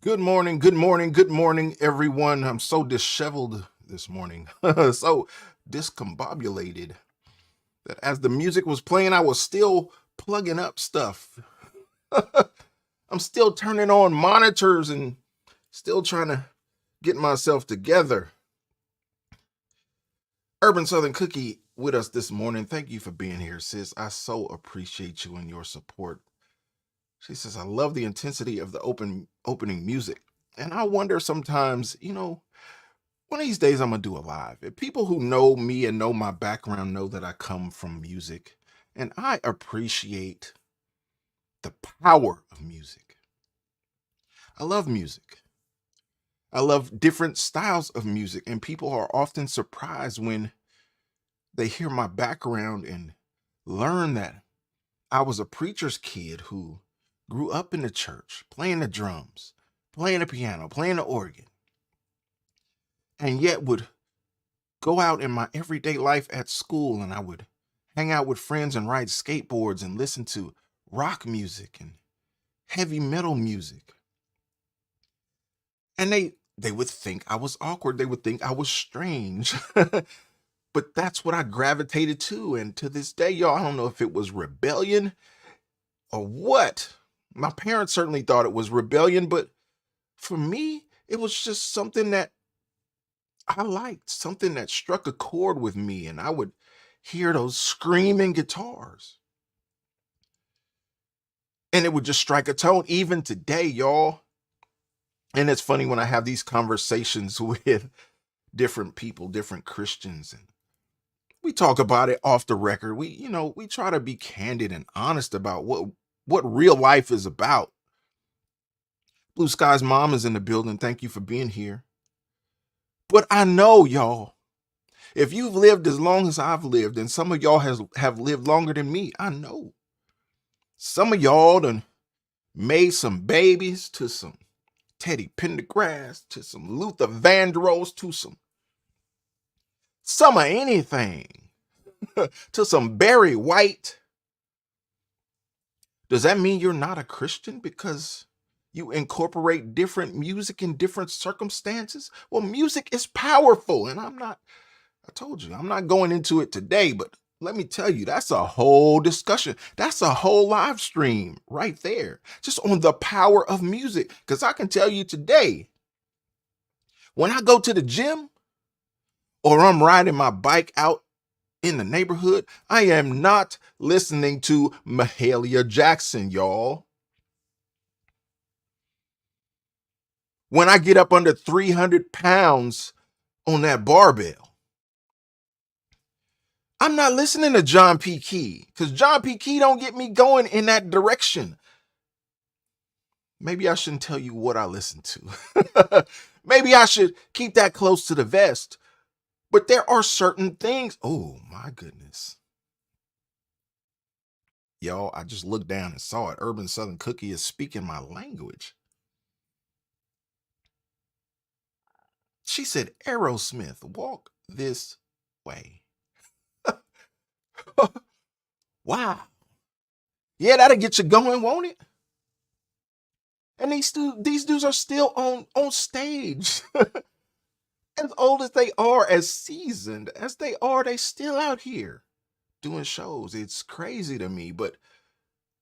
Good morning, good morning, good morning, everyone. I'm so disheveled this morning, so discombobulated that as the music was playing, I was still plugging up stuff. I'm still turning on monitors and still trying to get myself together. Urban Southern Cookie with us this morning. Thank you for being here, sis. I so appreciate you and your support. She says, I love the intensity of the opening music. And I wonder sometimes, one of these days I'm gonna do a live. If people who know me and know my background know that I come from music, and I appreciate the power of music. I love music. I love different styles of music, and people are often surprised when they hear my background and learn that I was a preacher's kid who grew up in the church, playing the drums, playing the piano, playing the organ, and yet would go out in my everyday life at school and I would hang out with friends and ride skateboards and listen to rock music and heavy metal music. And they would think I was awkward. They would think I was strange. But that's what I gravitated to. And to this day, y'all, I don't know if it was rebellion or what. My parents certainly thought it was rebellion, but for me, it was just something that I liked, something that struck a chord with me. And I would hear those screaming guitars and it would just strike a tone even today, y'all. And it's funny when I have these conversations with different people, different Christians, and we talk about it off the record. We try to be candid and honest about what real life is about. Blue Sky's mom is in the building. Thank you for being here. But I know, y'all, if you've lived as long as I've lived, and some of y'all have lived longer than me, I know. Some of y'all done made some babies to some Teddy Pendergrass, to some Luther Vandross, to some of anything, to some Barry White. Does that mean you're not a Christian because you incorporate different music in different circumstances? Well, music is powerful, and I told you, I'm not going into it today, but let me tell you, that's a whole discussion. That's a whole live stream right there, just on the power of music. Because I can tell you today, when I go to the gym or I'm riding my bike out in the neighborhood, I am not listening to Mahalia Jackson, y'all. When I get up under 300 pounds on that barbell, I'm not listening to John P. Key because John P. Key don't get me going in that direction. Maybe I shouldn't tell you what I listen to. Maybe I should keep that close to the vest. But there are certain things. Oh my goodness. Y'all, I just looked down and saw it. Urban Southern Cookie is speaking my language. She said, Aerosmith, walk this way. Wow. Yeah, that'll get you going, won't it? And these dudes are still on stage. As old as they are, as seasoned as they are, they still out here doing shows. It's crazy to me, but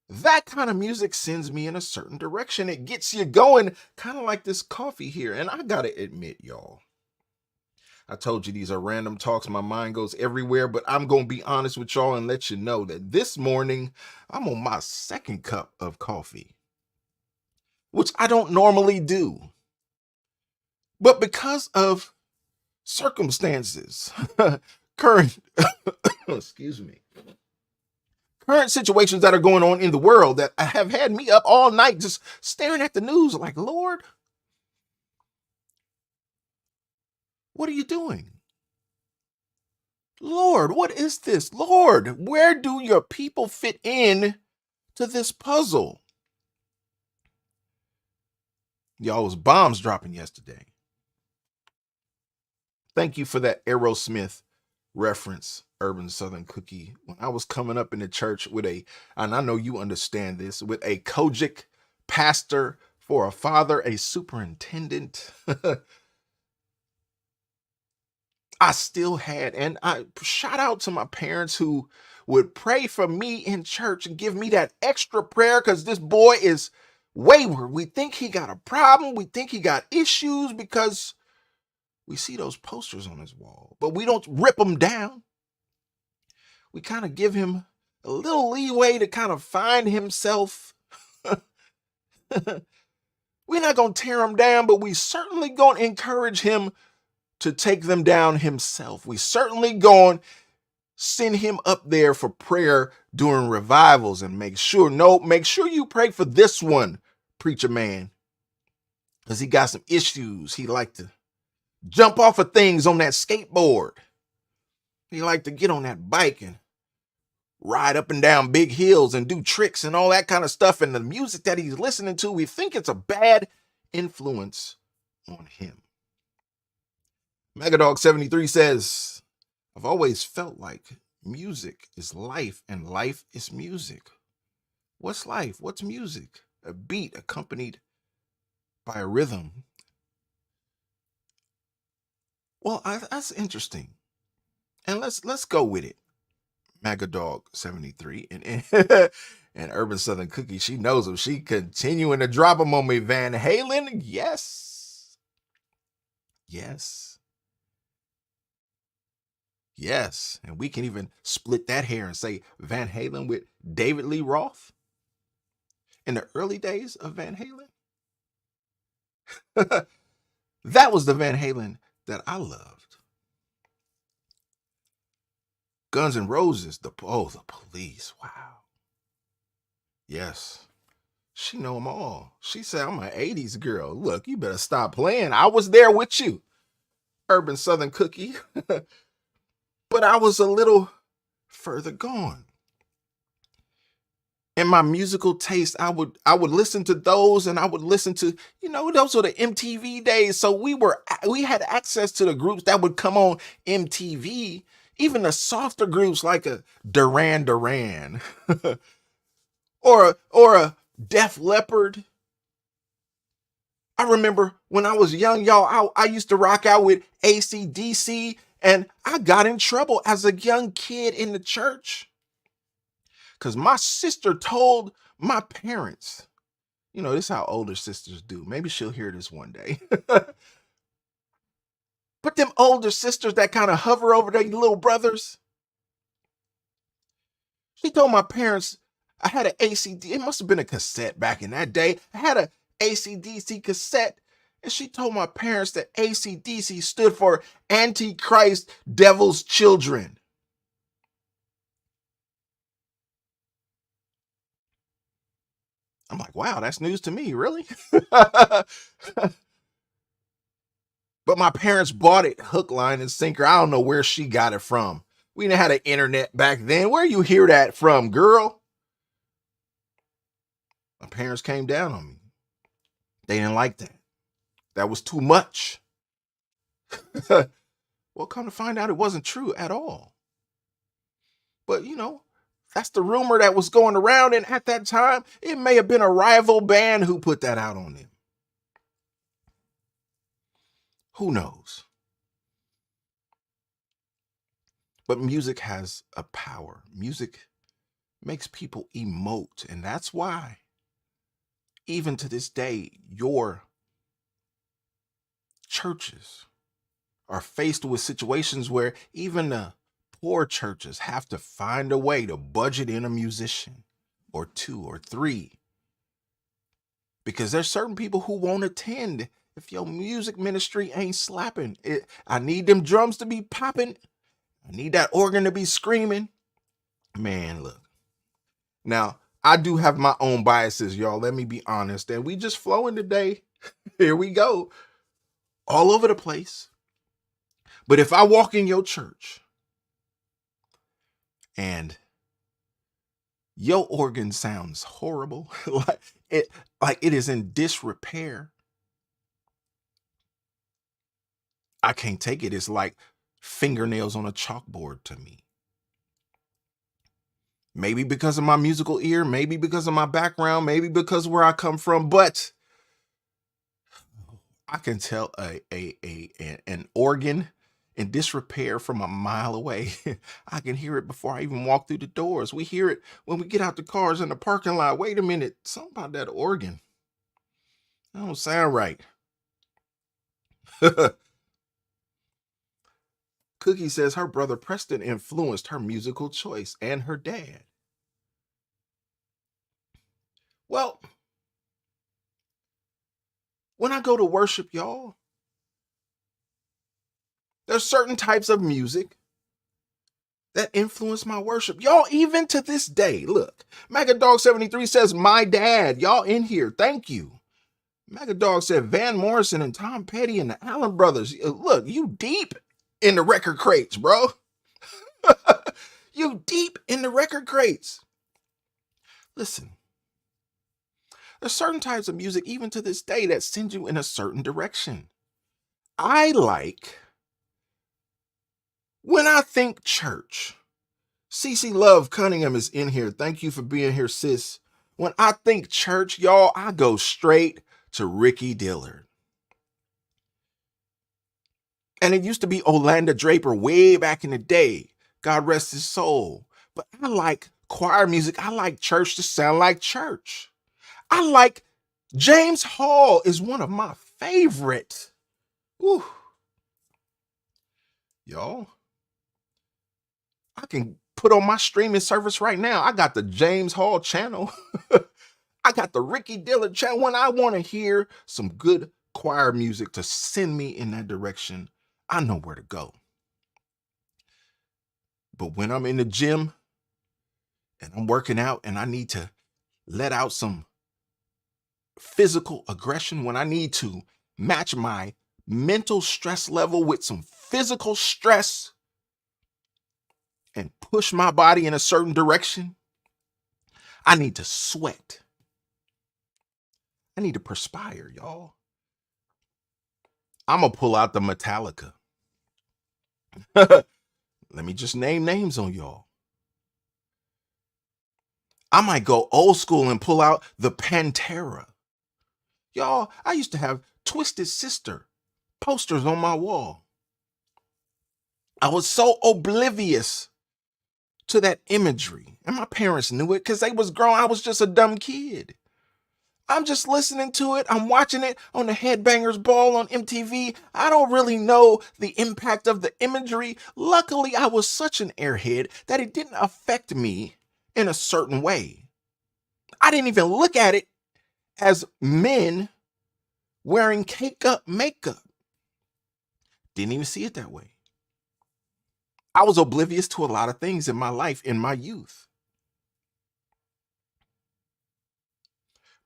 that kind of music sends me in a certain direction. It gets you going, kind of like this coffee here. And I gotta admit, y'all, I told you these are random talks. My mind goes everywhere, but I'm going to be honest with y'all and let you know that this morning I'm on my second cup of coffee, which I don't normally do. But because of circumstances, current, excuse me, current situations that are going on in the world that have had me up all night just staring at the news like, Lord, what are you doing? Lord, what is this? Lord, where do your people fit in to this puzzle? Y'all was bombs dropping yesterday. Thank you for that Aerosmith reference, Urban Southern Cookie. When I was coming up in the church with and I know you understand this, with a Kojic pastor for a father, a superintendent. I still had, and I shout out to my parents who would pray for me in church and give me that extra prayer because this boy is wayward. We think he got a problem. We think he got issues because we see those posters on his wall, but we don't rip them down. We kind of give him a little leeway to kind of find himself. We're not going to tear him down, but we certainly going to encourage him to take them down himself. We certainly going to send him up there for prayer during revivals and make sure you pray for this one, preacher man, because he got some issues. He like to jump off of things on that skateboard. He like to get on that bike and ride up and down big hills and do tricks and all that kind of stuff. And the music that he's listening to, we think it's a bad influence on him. Megadog73 says, I've always felt like music is life and life is music. What's life? What's music? A beat accompanied by a rhythm. Well, that's interesting. And let's go with it. Megadog73 and Urban Southern Cookie, she knows him. She continuing to drop him on me. Van Halen, yes. And we can even split that hair and say Van Halen with David Lee Roth in the early days of Van Halen. That was the Van Halen that I loved. Guns N' Roses, the Police, wow. Yes, she know them all. She said, I'm an 80s girl. Look, you better stop playing. I was there with you, Urban Southern Cookie. But I was a little further gone. In my musical taste, I would listen to those, and I would listen to, those were the MTV days. So we had access to the groups that would come on MTV, even the softer groups like a Duran Duran or a Def Leppard. I remember when I was young, y'all, I used to rock out with AC/DC, and I got in trouble as a young kid in the church because my sister told my parents, this is how older sisters do. Maybe she'll hear this one day. But them older sisters that kind of hover over their little brothers, she told my parents I had an AC/DC. It must have been a cassette back in that day. I had an AC/DC cassette. And she told my parents that AC/DC stood for Antichrist, Devil's Children. I'm like, wow, that's news to me, really? But my parents bought it hook, line, and sinker. I don't know where she got it from. We didn't have the internet back then. Where you hear that from, girl? My parents came down on me. They didn't like that. That was too much. Well, come to find out, it wasn't true at all. But, that's the rumor that was going around. And at that time, it may have been a rival band who put that out on them. Who knows? But music has a power. Music makes people emote. And that's why, even to this day, your churches are faced with situations where even the poor churches have to find a way to budget in a musician or two or three, because there's certain people who won't attend if your music ministry ain't slapping. I need them drums to be popping. I need that organ to be screaming. Man, look. Now, I do have my own biases, y'all. Let me be honest. And we just flowing today. Here we go. All over the place. But if I walk in your church and your organ sounds horrible, like it is in disrepair, I can't take it. It's like fingernails on a chalkboard to me. Maybe because of my musical ear, maybe because of my background, maybe because where I come from, but I can tell an organ in disrepair from a mile away. I can hear it before I even walk through the doors. We hear it when we get out the cars in the parking lot. Wait a minute, something about that organ. That don't sound right. Cookie says her brother Preston influenced her musical choice and her dad. Well, when I go to worship, y'all, there's certain types of music that influence my worship. Y'all, even to this day, look, Magadog73 says, my dad, y'all in here, thank you. Magadog said Van Morrison and Tom Petty and the Allen Brothers. Look, you deep in the record crates, bro. You deep in the record crates. Listen, there's certain types of music, even to this day, that send you in a certain direction. I like, when I think church, CC Love Cunningham is in here. Thank you for being here, sis. When I think church, y'all, I go straight to Ricky Dillard. And it used to be Orlando Draper way back in the day. God rest his soul. But I like choir music. I like church to sound like church. I like James Hall is one of my favorite. Woo. Y'all, I can put on my streaming service right now. I got the James Hall channel. I got the Ricky Dillard channel. When I want to hear some good choir music to send me in that direction, I know where to go. But when I'm in the gym and I'm working out and I need to let out some physical aggression, when I need to match my mental stress level with some physical stress and push my body in a certain direction, I need to sweat. I need to perspire, y'all. I'm going to pull out the Metallica. Let me just name names on y'all. I might go old school and pull out the Pantera. Y'all, I used to have Twisted Sister posters on my wall. I was so oblivious to that imagery. And my parents knew it because they was grown. I was just a dumb kid. I'm just listening to it. I'm watching it on the Headbangers Ball on MTV. I don't really know the impact of the imagery. Luckily, I was such an airhead that it didn't affect me in a certain way. I didn't even look at it as men wearing cake-up makeup. Didn't even see it that way. I was oblivious to a lot of things in my life in my youth.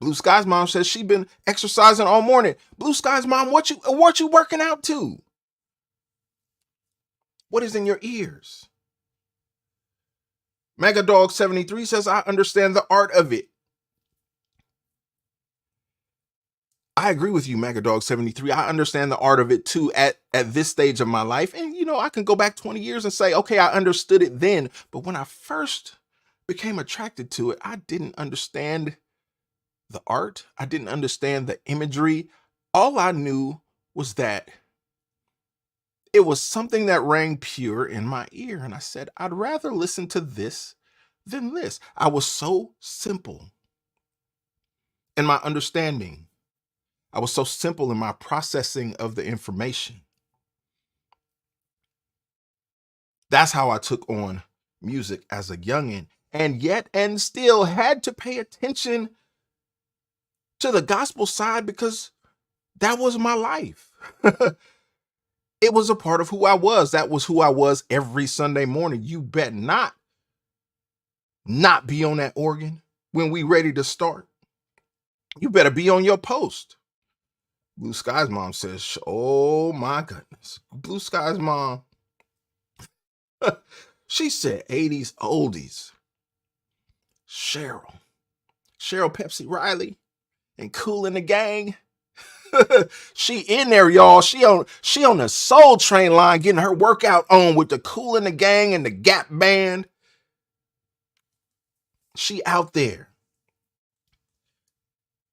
Blue Sky's mom says she been exercising all morning. Blue Sky's mom, what you working out to? What is in your ears? Megadog73 says, I understand the art of it. I agree with you, Megadog73. I understand the art of it too at this stage of my life. And, I can go back 20 years and say, okay, I understood it then. But when I first became attracted to it, I didn't understand the art. I didn't understand the imagery. All I knew was that it was something that rang pure in my ear. And I said, I'd rather listen to this than this. I was so simple in my understanding. I was so simple in my processing of the information. That's how I took on music as a youngin', and yet and still had to pay attention to the gospel side because that was my life. It was a part of who I was. That was who I was every Sunday morning. You bet not be on that organ when we ready to start. You better be on your post. Blue Sky's mom says, oh my goodness. Blue Sky's mom, she said 80s oldies. Cheryl Pepsi Riley and Kool and the Gang. She in there, y'all. She on the Soul Train line getting her workout on with the Kool and the Gang and the Gap Band. She out there.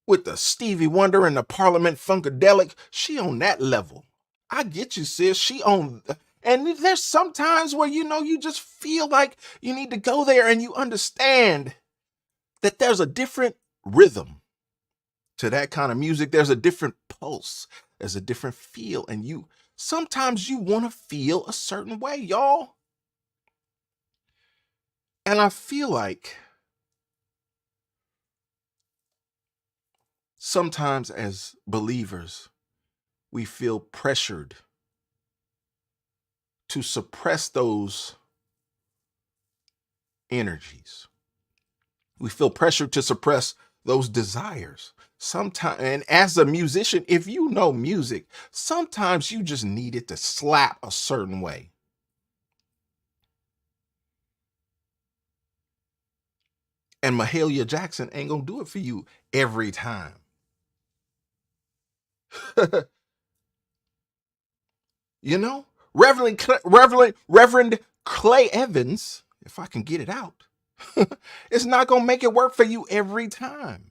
with the Stevie Wonder and the Parliament Funkadelic. She on that level. I get you, sis. She on. And there's some times where you just feel like you need to go there and you understand that there's a different rhythm to that kind of music. There's a different pulse. There's a different feel. And sometimes you want to feel a certain way, y'all. And I feel like sometimes as believers, we feel pressured to suppress those energies. We feel pressured to suppress those desires. Sometimes, and as a musician, if you know music, sometimes you just need it to slap a certain way. And Mahalia Jackson ain't gonna do it for you every time. You know, Reverend Clay Evans, if I can get it out, it's not gonna make it work for you every time.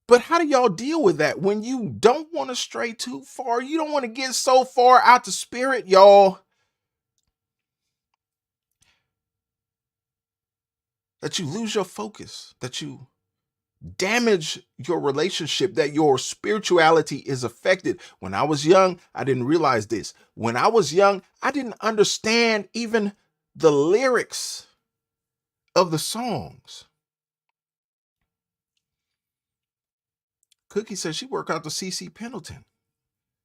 But how do y'all deal with that when you don't want to stray too far? You don't want to get so far out the spirit, y'all, that you lose your focus, that you damage your relationship, that your spirituality is affected. When I was young, I didn't realize this. When I was young, I didn't understand even the lyrics of the songs. Cookie says she worked out to CC Pendleton.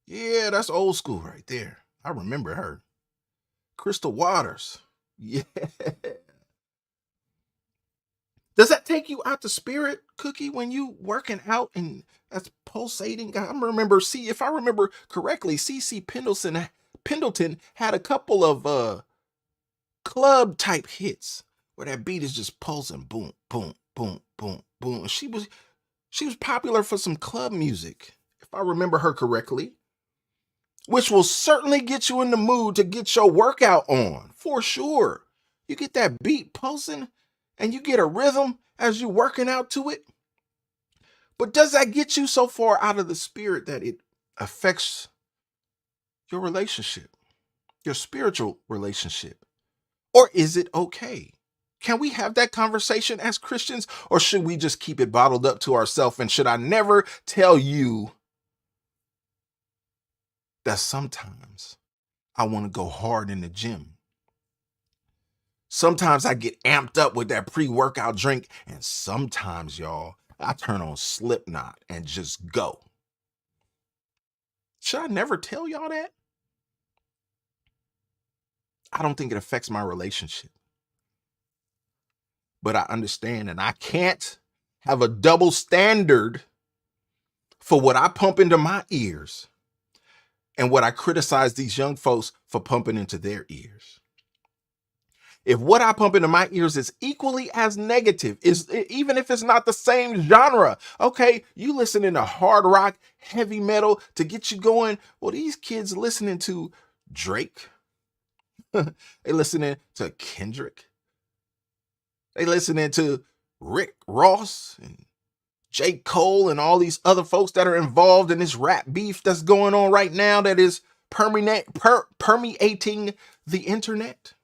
Yeah, that's old school right there. I remember her. Crystal Waters. Yeah. Does that take you out the spirit, Cookie, when you working out and that's pulsating? I remember, if I remember correctly, CC Pendleton had a couple of club type hits where that beat is just pulsing, boom, boom, boom, boom, boom. And she was popular for some club music, if I remember her correctly, which will certainly get you in the mood to get your workout on, for sure. You get that beat pulsing and you get a rhythm as you working out to it. But does that get you so far out of the spirit that it affects your relationship, your spiritual relationship? Or is it okay? Can we have that conversation as Christians, or should we just keep it bottled up to ourselves? And should I never tell you that sometimes I want to go hard in the gym? Sometimes I get amped up with that pre-workout drink, and sometimes, y'all, I turn on Slipknot and just go. Should I never tell y'all that? I don't think it affects my relationship. But I understand, and I can't have a double standard for what I pump into my ears and what I criticize these young folks for pumping into their ears. If what I pump into my ears is equally as negative, even if it's not the same genre, okay, you listening to hard rock, heavy metal to get you going. Well, these kids listening to Drake, they listening to Kendrick, they listening to Rick Ross and J. Cole and all these other folks that are involved in this rap beef that's going on right now that is permeating the internet.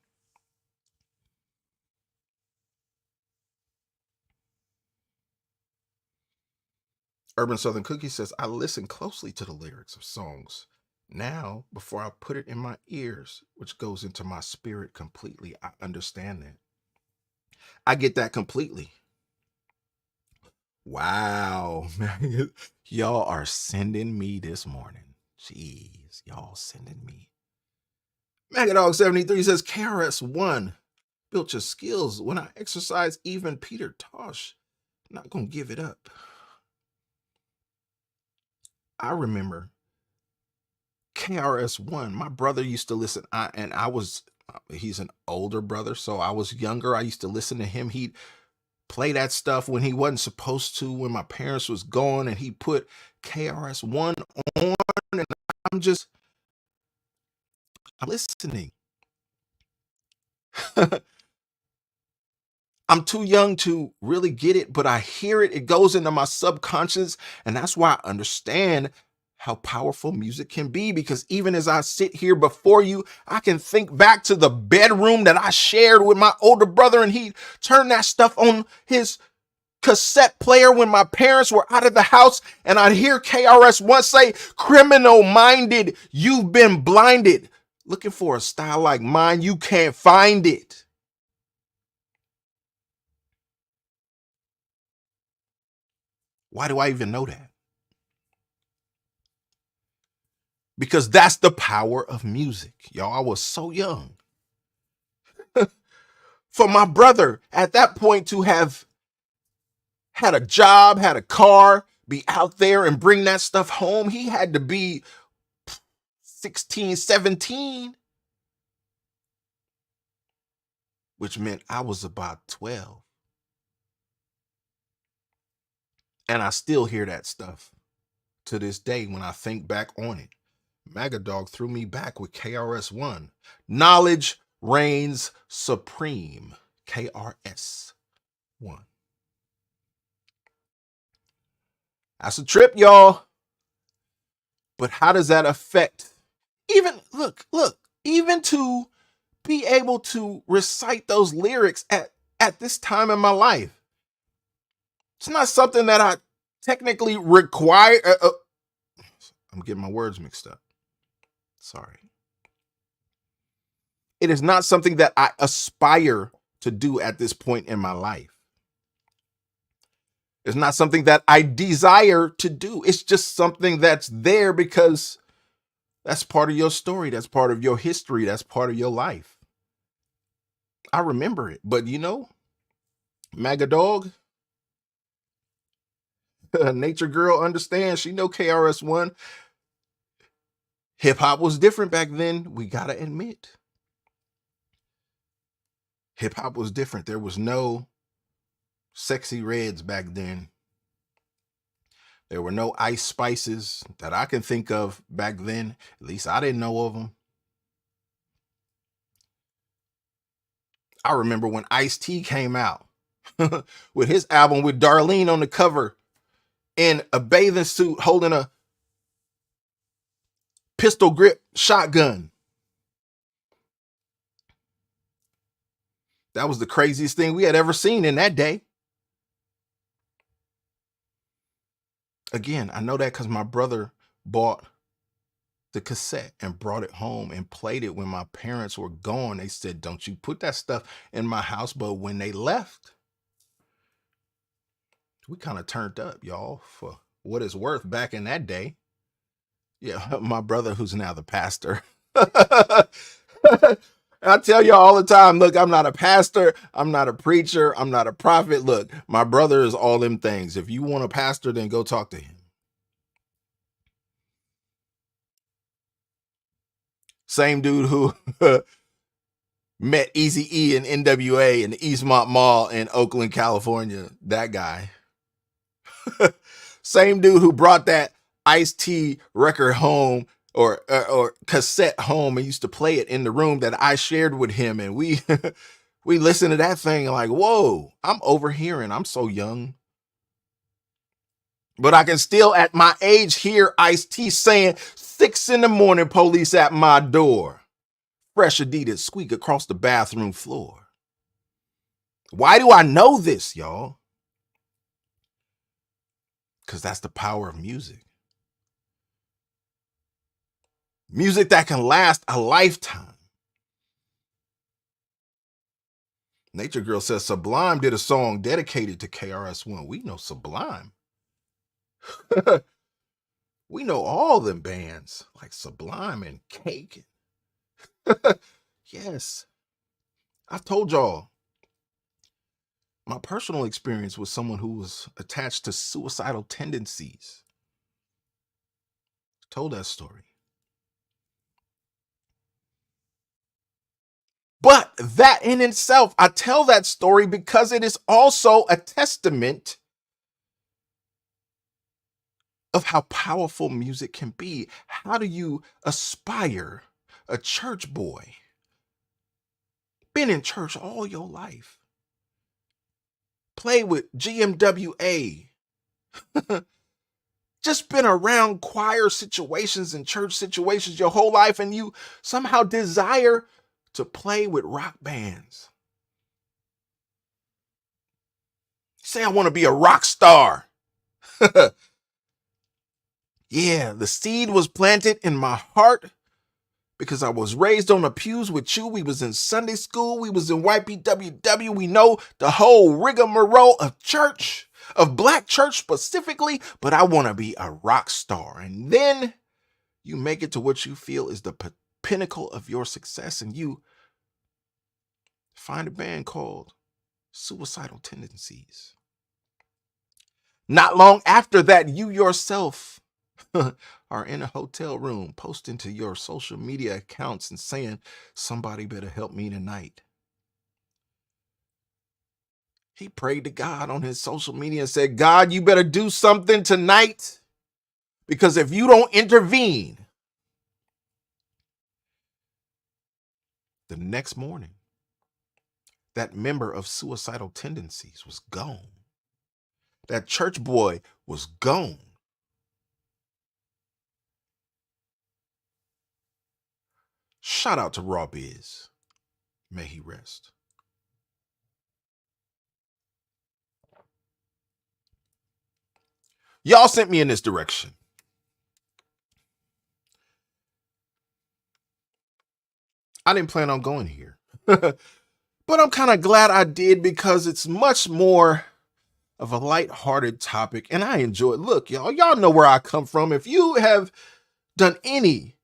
Urban Southern Cookie says, I listen closely to the lyrics of songs now before I put it in my ears, which goes into my spirit completely. I understand that. I get that completely. Wow. Y'all are sending me this morning. Jeez, y'all sending me. Magadog73 says, KRS-One built your skills. When I exercise, even Peter Tosh, not gonna give it up. I remember KRS-One. My brother used to listen, he's an older brother, so I was younger. I used to listen to him. He'd play that stuff when he wasn't supposed to, when my parents was gone, and he put KRS-One on, and I'm listening. I'm too young to really get it, but I hear it. It goes into my subconscious. And that's why I understand how powerful music can be, because even as I sit here before you, I can think back to the bedroom that I shared with my older brother, and he turned that stuff on his cassette player when my parents were out of the house, and I'd hear KRS-One say, "Criminal minded, you've been blinded. Looking for a style like mine, you can't find it." Why do I even know that? Because that's the power of music. Y'all, I was so young. For my brother at that point to have had a job, had a car, be out there and bring that stuff home, he had to be 16, 17, which meant I was about 12. And I still hear that stuff to this day when I think back on it. Magadog threw me back with KRS-One. Knowledge reigns supreme. KRS-One. That's a trip, y'all. But how does that affect? Even look, even to be able to recite those lyrics at this time in my life. It's not something that I technically require. I'm getting my words mixed up. Sorry. It is not something that I aspire to do at this point in my life. It's not something that I desire to do. It's just something that's there because that's part of your story. That's part of your history. That's part of your life. I remember it. But Magadog, Nature Girl understands. She know KRS-One. Hip hop was different back then. We gotta admit. Hip hop was different. There was no Sexy Reds back then. There were no Ice Spices that I can think of back then. At least I didn't know of them. I remember when Ice-T came out with his album with Darlene on the cover in a bathing suit holding a pistol grip shotgun. That was the craziest thing we had ever seen in that day. Again, I know that because my brother bought the cassette and brought it home and played it when my parents were gone. They said, "Don't you put that stuff in my house." But when they left, we kind of turned up, y'all, for what it's worth back in that day. Yeah, my brother, who's now the pastor. I tell y'all all the time, look, I'm not a pastor, I'm not a preacher, I'm not a prophet. Look, my brother is all them things. If you want a pastor, then go talk to him. Same dude who met Eazy-E and NWA in the Eastmont Mall in Oakland, California. That guy. Same dude who brought that Ice-T record home or cassette home and used to play it in the room that I shared with him, and we we listened to that thing like, whoa, I'm overhearing. I'm so young. But I can still at my age hear Ice-T saying 6 a.m, police at my door. Fresh Adidas squeak across the bathroom floor. Why do I know this, y'all? Because that's the power of music. Music that can last a lifetime. Nature Girl says Sublime did a song dedicated to KRS-One. We know Sublime. We know all them bands like Sublime and Cake. Yes. I told y'all my personal experience with someone who was attached to suicidal tendencies. Told that story. But that in itself, I tell that story because it is also a testament of how powerful music can be. How do you aspire, a church boy, been in church all your life, play with GMWA, just been around choir situations and church situations your whole life, and you somehow desire to play with rock bands. Say, I want to be a rock star. Yeah, the seed was planted in my heart because I was raised on the pews with you. We was in Sunday school. We was in YPWW. We know the whole rigmarole of church, of black church specifically, but I want to be a rock star. And then you make it to what you feel is the pinnacle of your success, and you find a band called Suicidal Tendencies. Not long after that, you yourself are in a hotel room posting to your social media accounts and saying, somebody better help me tonight. He prayed to God on his social media and said, God, you better do something tonight, because if you don't intervene, the next morning, that member of Suicidal Tendencies was gone. That church boy was gone. Shout out to Raw Biz. May he rest. Y'all sent me in this direction. I didn't plan on going here. But I'm kind of glad I did, because it's much more of a lighthearted topic, and I enjoy it. Look, y'all know where I come from. If you have done any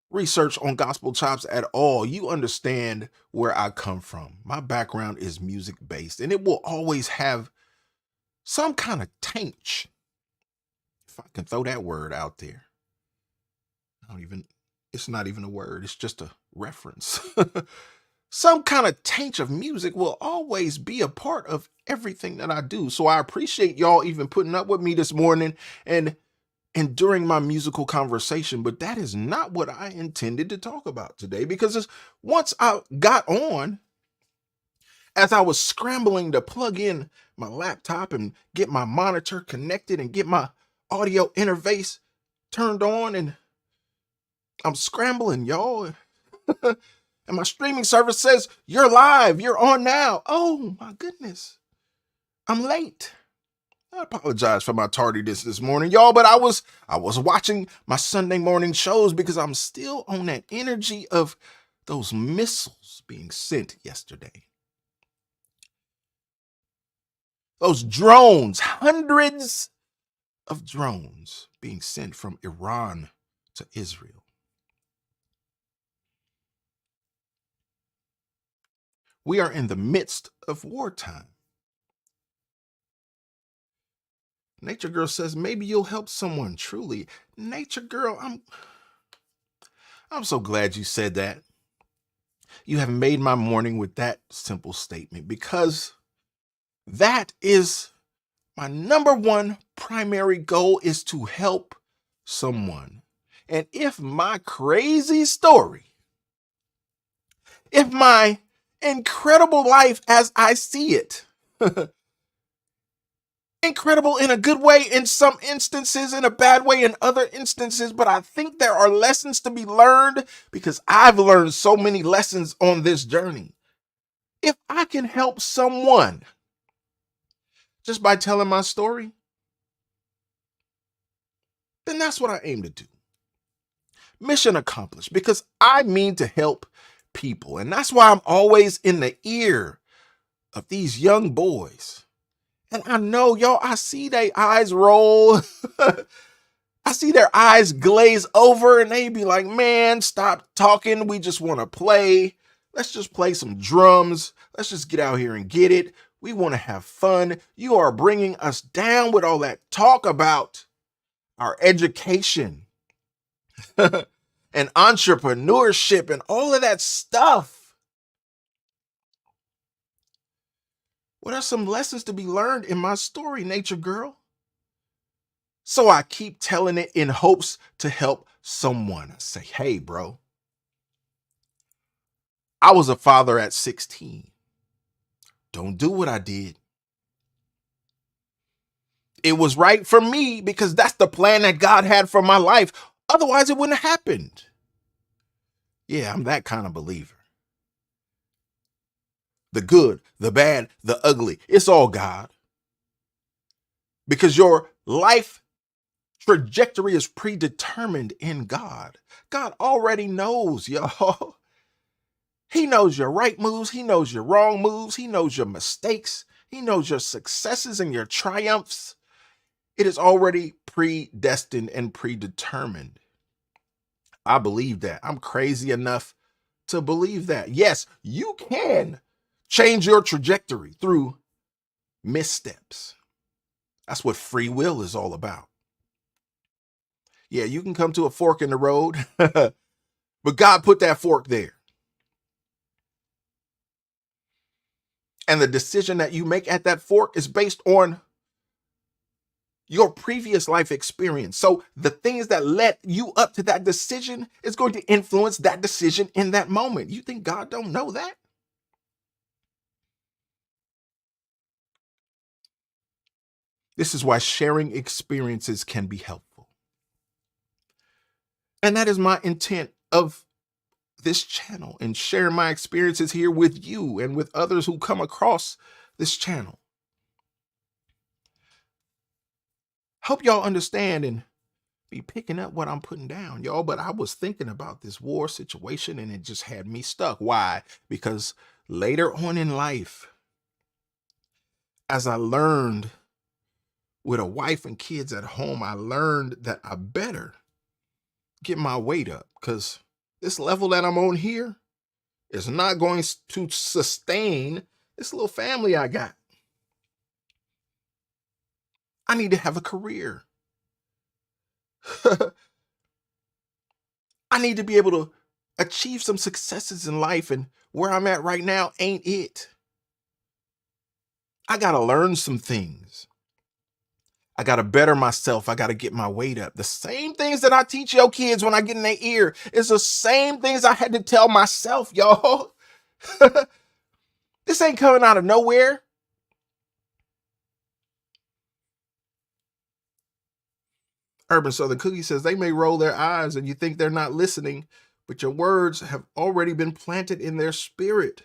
research on Gospel Chops at all, you understand where I come from. My background is music based, and it will always have some kind of taint, if I can throw that word out there. It's not even a word, it's just a reference. Some kind of taint of music will always be a part of everything that I do. So I appreciate y'all even putting up with me this morning and during my musical conversation, but that is not what I intended to talk about today, because once I got on, as I was scrambling to plug in my laptop and get my monitor connected and get my audio interface turned on, and I'm scrambling, y'all. And my streaming service says, you're live, you're on now. Oh my goodness, I'm late. I apologize for my tardiness this morning, y'all, but I was watching my Sunday morning shows because I'm still on that energy of those missiles being sent yesterday. Those drones, hundreds of drones being sent from Iran to Israel. We are in the midst of wartime. Nature Girl says, maybe you'll help someone. Truly, Nature Girl, I'm so glad you said that. You have made my morning with that simple statement, because that is my number one primary goal, is to help someone. And if my crazy story, if my incredible life as I see it, incredible in a good way in some instances, in a bad way in other instances, but I think there are lessons to be learned, because I've learned so many lessons on this journey. If I can help someone just by telling my story, then that's what I aim to do. Mission accomplished, because I mean to help people. And that's why I'm always in the ear of these young boys. And I know, y'all, I see their eyes roll. I see their eyes glaze over, and they be like, man, stop talking. We just want to play. Let's just play some drums. Let's just get out here and get it. We want to have fun. You are bringing us down with all that talk about our education and entrepreneurship and all of that stuff. What are some lessons to be learned in my story, Nature Girl? So I keep telling it in hopes to help someone. I say, hey, bro, I was a father at 16. Don't do what I did. It was right for me because that's the plan that God had for my life. Otherwise, it wouldn't have happened. Yeah, I'm that kind of believer. The good, the bad, the ugly, it's all God. Because your life trajectory is predetermined in God. God already knows, y'all. He knows your right moves. He knows your wrong moves. He knows your mistakes. He knows your successes and your triumphs. It is already predestined and predetermined. I believe that. I'm crazy enough to believe that. Yes, you can change your trajectory through missteps. That's what free will is all about. Yeah, you can come to a fork in the road, but God put that fork there. And the decision that you make at that fork is based on your previous life experience. So the things that led you up to that decision is going to influence that decision in that moment. You think God don't know that? This is why sharing experiences can be helpful. And that is my intent of this channel and sharing my experiences here with you and with others who come across this channel. Hope y'all understand and be picking up what I'm putting down, y'all. But I was thinking about this war situation and it just had me stuck. Why? Because later on in life, as I learned with a wife and kids at home, I learned that I better get my weight up because this level that I'm on here is not going to sustain this little family I got. I need to have a career. I need to be able to achieve some successes in life, and where I'm at right now ain't it. I got to learn some things. I got to better myself. I got to get my weight up. The same things that I teach your kids when I get in their ear is the same things I had to tell myself, y'all. This ain't coming out of nowhere. Urban Southern Cookie says they may roll their eyes and you think they're not listening, but your words have already been planted in their spirit.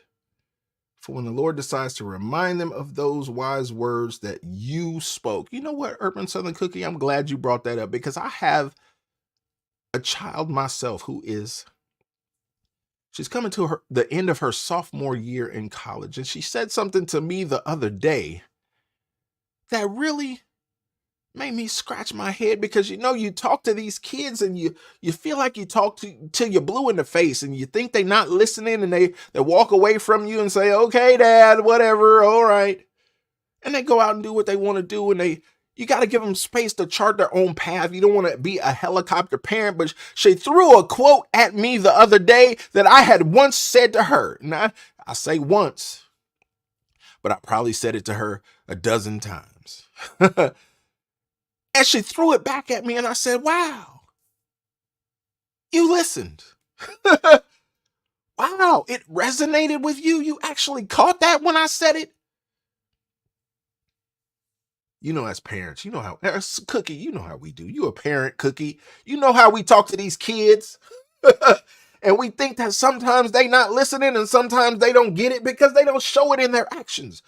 For when the Lord decides to remind them of those wise words that you spoke. You know what, Urban Southern Cookie? I'm glad you brought that up because I have a child myself who she's coming to the end of her sophomore year in college. And she said something to me the other day that really made me scratch my head because you talk to these kids and you feel like you talk till you're blue in the face and you think they're not listening and they walk away from you and say, okay, Dad, whatever, all right. And they go out and do what they want to do, and you got to give them space to chart their own path. You don't want to be a helicopter parent. But she threw a quote at me the other day that I had once said to her. Now, I say once, but I probably said it to her a dozen times. And she threw it back at me, and I said, wow, you listened. Wow, it resonated with you. You actually caught that when I said it. As parents, how, as Cookie, how we do. You a parent, Cookie. You know how we talk to these kids. And we think that sometimes they not listening and sometimes they don't get it because they don't show it in their actions.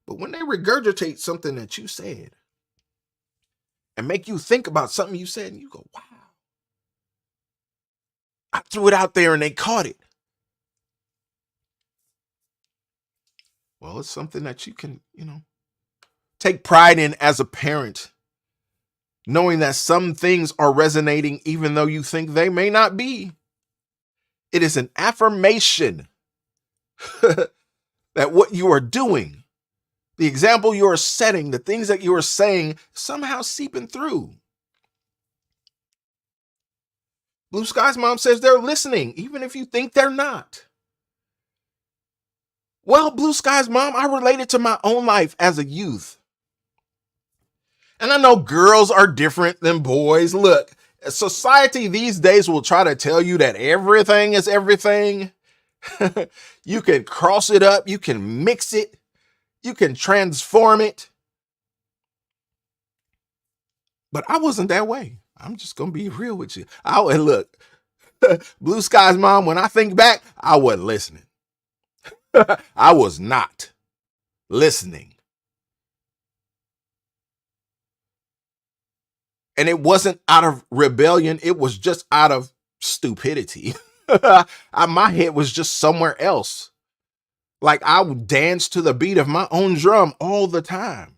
But when they regurgitate something that you said and make you think about something you said, and you go, wow, I threw it out there and they caught it. Well, it's something that you can, take pride in as a parent, knowing that some things are resonating even though you think they may not be. It is an affirmation that what you are doing, the example you are setting, the things that you are saying, somehow seeping through. Blue Skies Mom says they're listening, even if you think they're not. Well, Blue Skies Mom, I related to my own life as a youth. And I know girls are different than boys. Look, society these days will try to tell you that everything is everything. You can cross it up. You can mix it. You can transform it. But I wasn't that way. I'm just gonna be real with you. And look, Blue Sky's mom, when I think back, I wasn't listening. I was not listening. And it wasn't out of rebellion, it was just out of stupidity. My head was just somewhere else. Like I would dance to the beat of my own drum all the time.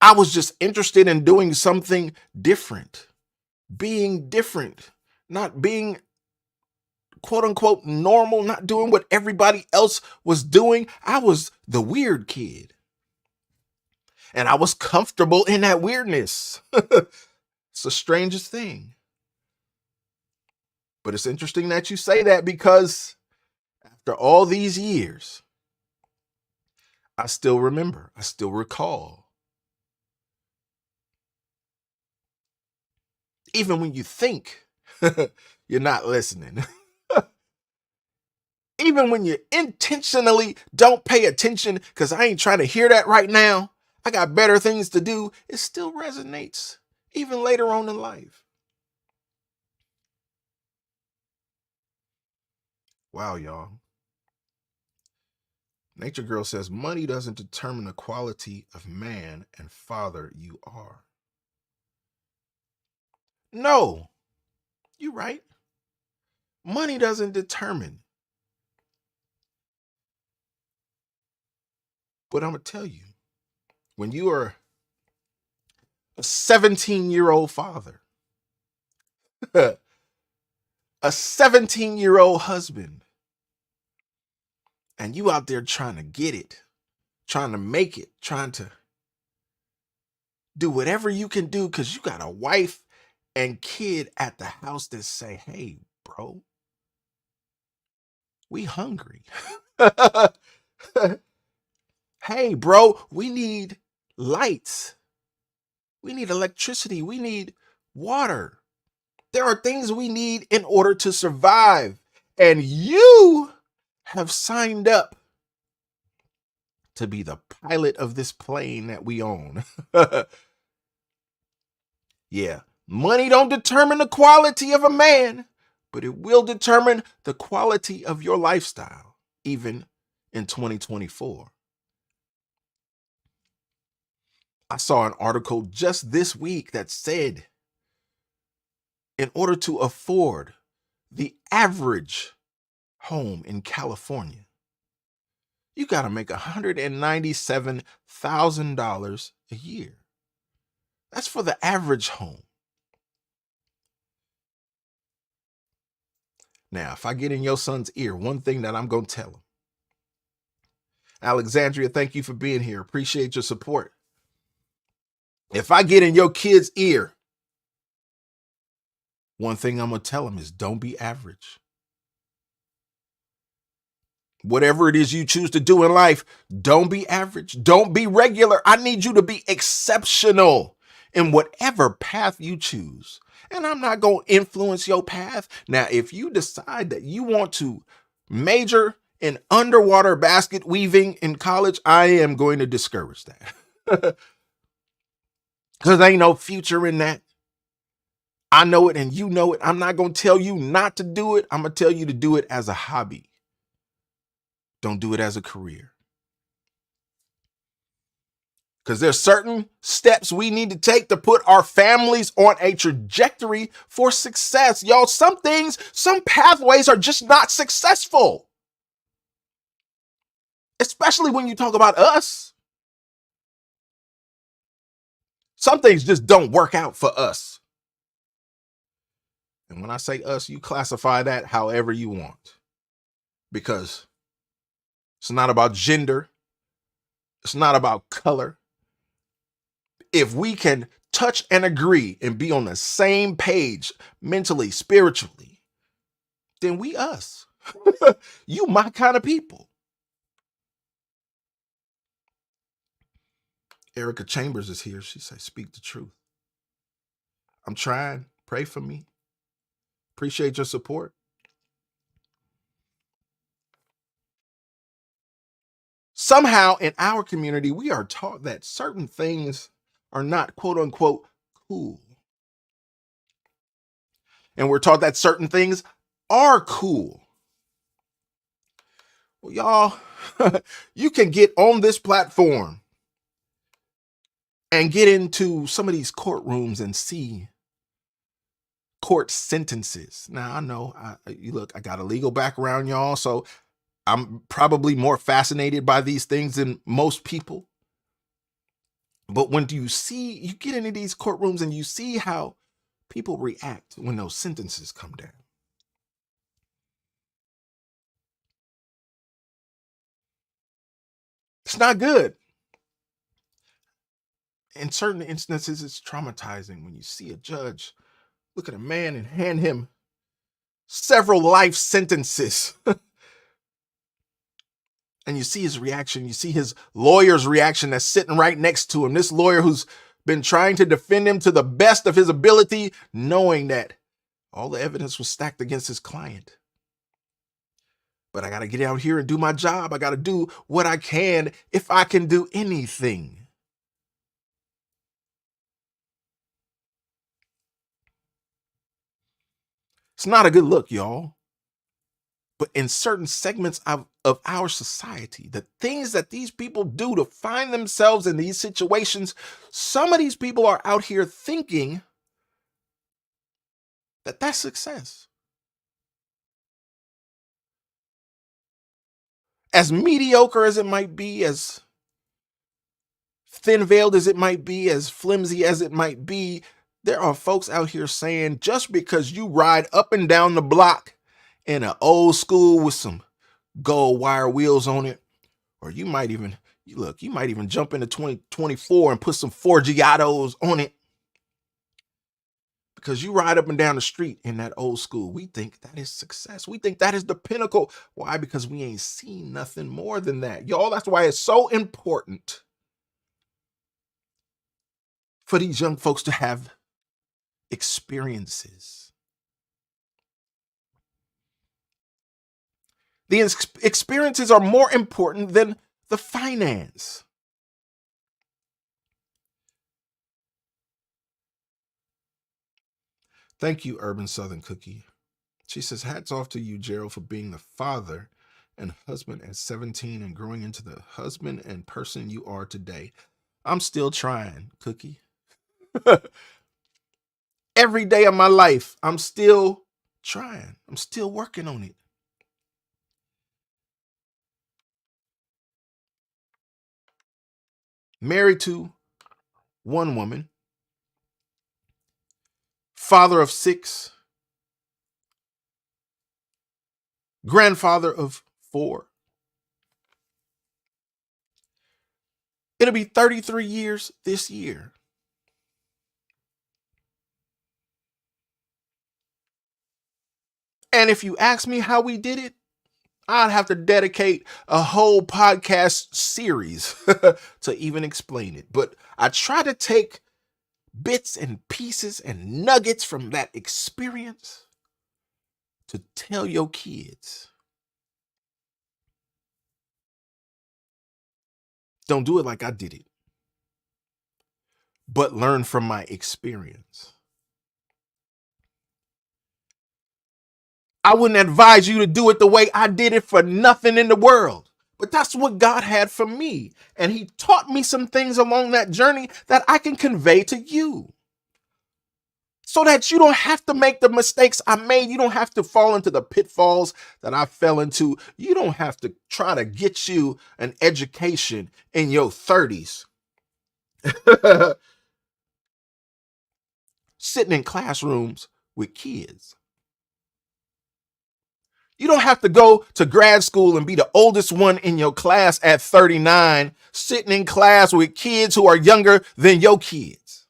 I was just interested in doing something different, being different, not being quote unquote normal, not doing what everybody else was doing. I was the weird kid. And I was comfortable in that weirdness. It's the strangest thing. But it's interesting that you say that because after all these years, I still remember, I still recall. Even when you think you're not listening, even when you intentionally don't pay attention because I ain't trying to hear that right now, I got better things to do, it still resonates, even later on in life. Wow, y'all. Nature Girl says money doesn't determine the quality of man and father you are. No, you're right. Money doesn't determine. But I'm going to tell you, when you are a 17-year-old father, a 17-year-old husband, and you out there trying to get it, trying to make it, trying to do whatever you can do because you got a wife and kid at the house that say, hey, bro, we hungry. Hey, bro, we need lights. We need electricity. We need water. There are things we need in order to survive. And you have signed up to be the pilot of this plane that we own. Yeah, money don't determine the quality of a man, but it will determine the quality of your lifestyle, even in 2024. I saw an article just this week that said, in order to afford the average home in California, you got to make $197,000 a year. That's for the average home. Now, if I get in your son's ear, one thing that I'm going to tell him. Alexandria, thank you for being here. Appreciate your support. If I get in your kid's ear, one thing I'm going to tell him is don't be average. Whatever it is you choose to do in life, don't be average. Don't be regular. I need you to be exceptional in whatever path you choose. And I'm not going to influence your path. Now, if you decide that you want to major in underwater basket weaving in college, I am going to discourage that. Because there ain't no future in that. I know it and you know it. I'm not going to tell you not to do it. I'm going to tell you to do it as a hobby. Don't do it as a career. Because there's certain steps we need to take to put our families on a trajectory for success. Y'all, some things, some pathways are just not successful. Especially when you talk about us. Some things just don't work out for us. And when I say us, you classify that however you want. Because it's not about gender. It's not about color. If we can touch and agree and be on the same page mentally, spiritually, then we us. You my kind of people. Erica Chambers is here. She says, speak the truth. I'm trying. Pray for me. Appreciate your support. Somehow in our community, we are taught that certain things are not quote unquote cool. And we're taught that certain things are cool. Well, y'all, you can get on this platform and get into some of these courtrooms and see court sentences. Now, I know, you look, I got a legal background, y'all, so I'm probably more fascinated by these things than most people. But when you get into these courtrooms and you see how people react when those sentences come down. It's not good. In certain instances, it's traumatizing when you see a judge look at a man and hand him several life sentences. And you see his reaction. You see his lawyer's reaction that's sitting right next to him. This lawyer who's been trying to defend him to the best of his ability, knowing that all the evidence was stacked against his client. But I got to get out here and do my job. I got to do what I can if I can do anything. It's not a good look, y'all. But in certain segments of our society, the things that these people do to find themselves in these situations, some of these people are out here thinking that that's success. As mediocre as it might be, as thin-veiled as it might be, as flimsy as it might be, there are folks out here saying just because you ride up and down the block in an old school with some gold wire wheels on it, or you might even jump into 2024 and put some Forgiatos on it because you ride up and down the street in that old school. We think that is success. We think that is the pinnacle. Why? Because we ain't seen nothing more than that. Y'all, that's why it's so important for these young folks to have experiences. The experiences are more important than the finance. Thank you, Urban Southern Cookie. She says, hats off to you, Gerald, for being the father and husband at 17 and growing into the husband and person you are today. I'm still trying, Cookie. Every day of my life, I'm still trying. I'm still working on it. Married to one woman, father of 6, grandfather of 4. It'll be 33 years this year. And if you ask me how we did it, I'd have to dedicate a whole podcast series to even explain it. But I try to take bits and pieces and nuggets from that experience to tell your kids. Don't do it like I did it, but learn from my experience. I wouldn't advise you to do it the way I did it for nothing in the world. But that's what God had for me. And He taught me some things along that journey that I can convey to you, so that you don't have to make the mistakes I made. You don't have to fall into the pitfalls that I fell into. You don't have to try to get you an education in your 30s. Sitting in classrooms with kids. You don't have to go to grad school and be the oldest one in your class at 39, sitting in class with kids who are younger than your kids.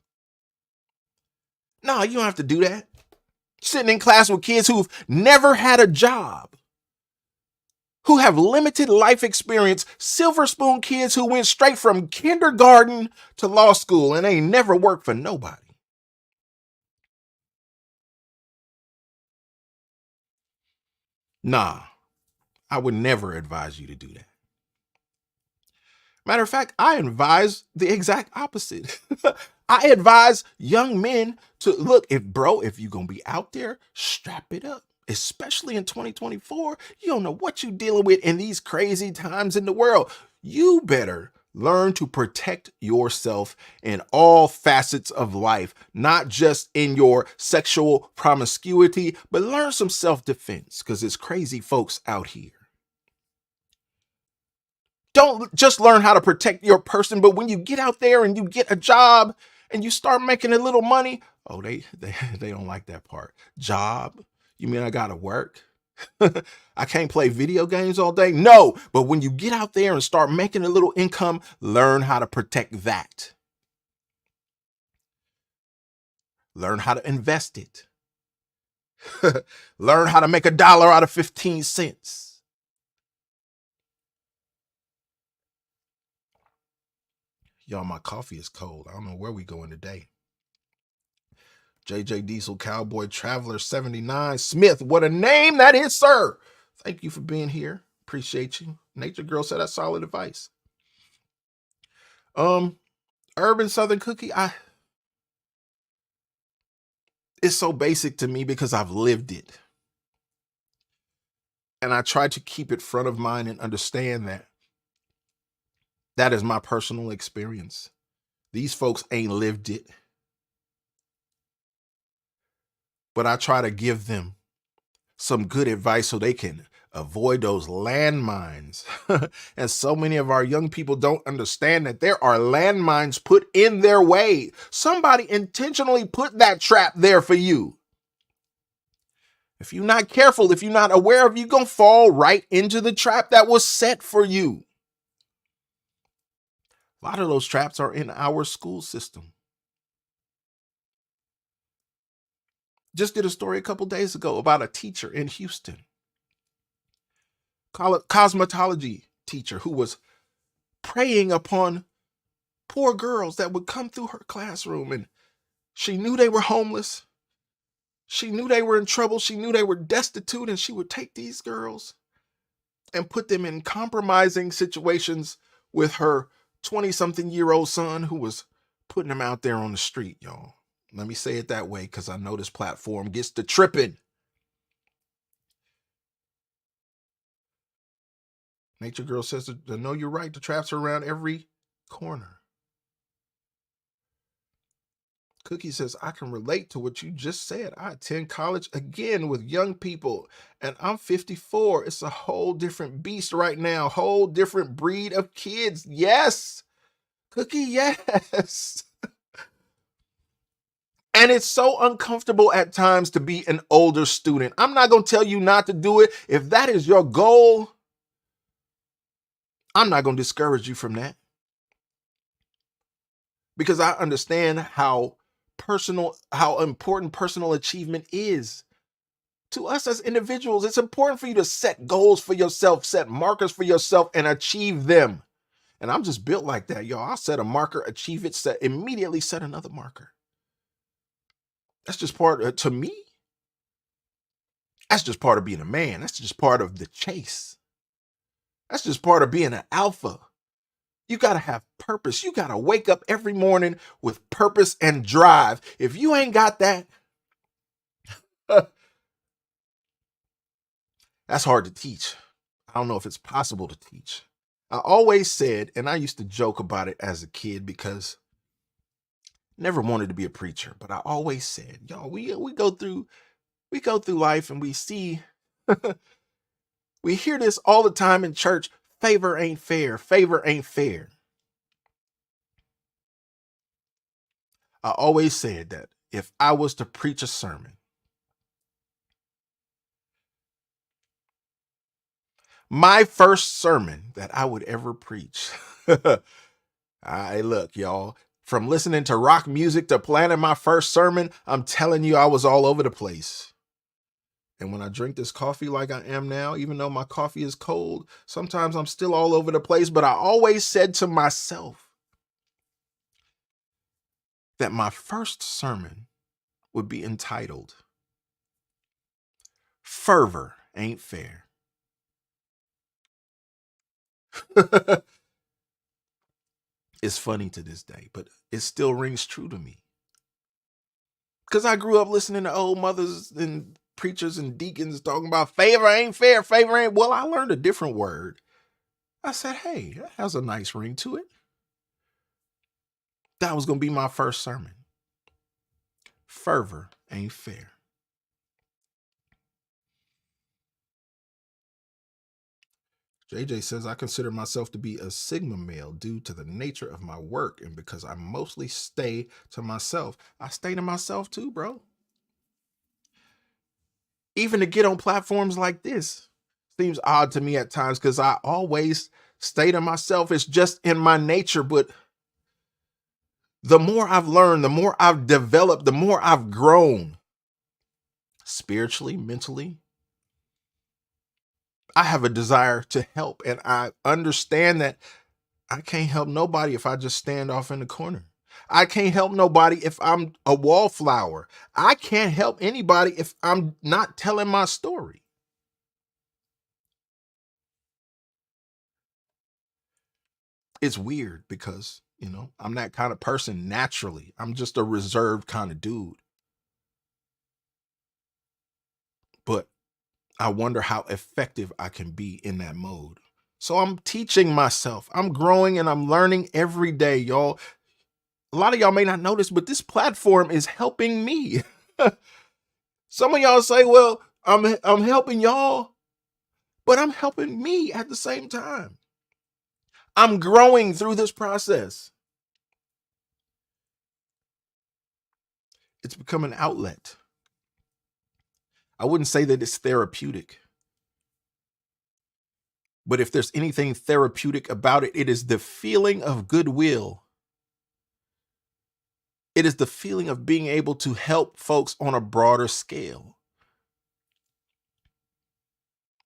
No, you don't have to do that. Sitting in class with kids who've never had a job, who have limited life experience, silver spoon kids who went straight from kindergarten to law school and ain't never worked for nobody. Nah, I would never advise you to do that. Matter of fact, I advise the exact opposite. I advise young men to look, if you're going to be out there, strap it up. Especially in 2024, you don't know what you're dealing with in these crazy times in the world. You better learn to protect yourself in all facets of life, not just in your sexual promiscuity, but learn some self-defense because it's crazy folks out here. Don't just learn how to protect your person, but when you get out there and you get a job and you start making a little money, oh, they don't like that part. Job? You mean I gotta work? I can't play video games all day? No, but when you get out there and start making a little income, learn how to protect that. Learn how to invest it. Learn how to make $1 out of 15 cents. Y'all, my coffee is cold. I don't know where we going today. JJ Diesel Cowboy Traveler 79 Smith. What a name that is, sir. Thank you for being here. Appreciate you. Nature Girl said that's solid advice. Urban Southern Cookie, it's so basic to me because I've lived it. And I try to keep it front of mind and understand that that is my personal experience. These folks ain't lived it. But I try to give them some good advice so they can avoid those landmines. And so many of our young people don't understand that there are landmines put in their way. Somebody intentionally put that trap there for you. If you're not careful, if you're not aware of, you're going to fall right into the trap that was set for you. A lot of those traps are in our school system. Just did a story a couple days ago about a teacher in Houston, cosmetology teacher, who was preying upon poor girls that would come through her classroom, and she knew they were homeless. She knew they were in trouble. She knew they were destitute, and she would take these girls and put them in compromising situations with her 20-something-year-old son who was putting them out there on the street, y'all. Let me say it that way because I know this platform gets to tripping. Nature Girl says, to know you're right, the traps are around every corner. Cookie says, I can relate to what you just said. I attend college again with young people, and I'm 54. It's a whole different beast right now, whole different breed of kids. Yes, Cookie, yes. And it's so uncomfortable at times to be an older student. I'm not going to tell you not to do it. If that is your goal, I'm not going to discourage you from that. Because I understand how important personal achievement is. To us as individuals, it's important for you to set goals for yourself, set markers for yourself, and achieve them. And I'm just built like that, y'all. I'll set a marker, achieve it, immediately set another marker. That's just to me, that's just part of being a man. That's just part of the chase. That's just part of being an alpha. You got to have purpose. You got to wake up every morning with purpose and drive. If you ain't got that, that's hard to teach. I don't know if it's possible to teach. I always said, and I used to joke about it as a kid because I never wanted to be a preacher, but I always said, y'all, we go through life and we see, we hear this all the time in church. Favor ain't fair. Favor ain't fair. I always said that if I was to preach a sermon, my first sermon that I would ever preach, look, y'all, from listening to rock music to planning my first sermon, I'm telling you, I was all over the place. And when I drink this coffee like I am now, even though my coffee is cold, sometimes I'm still all over the place. But I always said to myself that my first sermon would be entitled, Fervor Ain't Fair. It's funny to this day, but it still rings true to me. Because I grew up listening to old mothers and preachers and deacons talking about favor ain't fair, favor ain't. Well, I learned a different word. I said, hey, that has a nice ring to it. That was going to be my first sermon. Fervor ain't fair. JJ says, I consider myself to be a Sigma male due to the nature of my work and because I mostly stay to myself. I stay to myself too, bro. Even to get on platforms like this seems odd to me at times because I always stay to myself. It's just in my nature. But the more I've learned, the more I've developed, the more I've grown spiritually, mentally, I have a desire to help. And I understand that I can't help nobody if I just stand off in the corner. I can't help nobody if I'm a wallflower. I can't help anybody if I'm not telling my story. It's weird because, I'm that kind of person naturally. I'm just a reserved kind of dude. But I wonder how effective I can be in that mode. So I'm teaching myself. I'm growing and I'm learning every day, y'all. A lot of y'all may not notice, but this platform is helping me. Some of y'all say, well, I'm helping y'all, but I'm helping me at the same time. I'm growing through this process. It's become an outlet. I wouldn't say that it's therapeutic, but if there's anything therapeutic about it, it is the feeling of goodwill. It is the feeling of being able to help folks on a broader scale.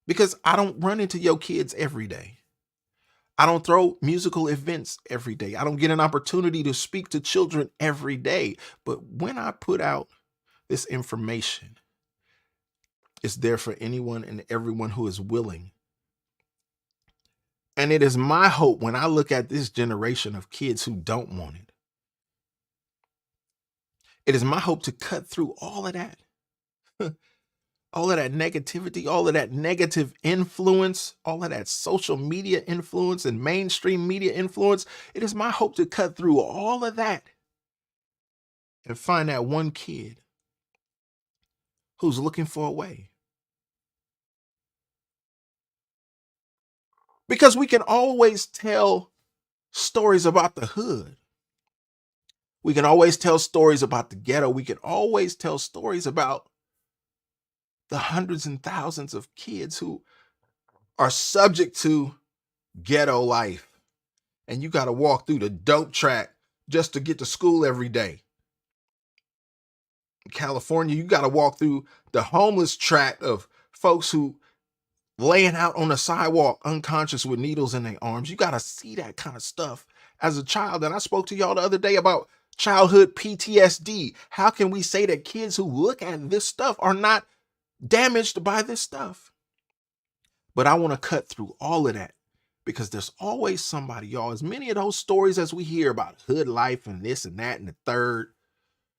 Because I don't run into your kids every day. I don't throw musical events every day. I don't get an opportunity to speak to children every day. But when I put out this information, it's there for anyone and everyone who is willing. And it is my hope when I look at this generation of kids who don't want it. It is my hope to cut through all of that. All of that negativity, all of that negative influence, all of that social media influence and mainstream media influence. It is my hope to cut through all of that and find that one kid who's looking for a way. Because we can always tell stories about the hood. We can always tell stories about the ghetto. We can always tell stories about the hundreds and thousands of kids who are subject to ghetto life. And you got to walk through the dope track just to get to school every day. In California, you got to walk through the homeless track of folks who laying out on the sidewalk unconscious with needles in their arms. You got to see that kind of stuff as a child. And I spoke to y'all the other day about childhood PTSD. How can we say that kids who look at this stuff are not damaged by this stuff? But I want to cut through all of that because there's always somebody, y'all, as many of those stories as we hear about hood life and this and that and the third,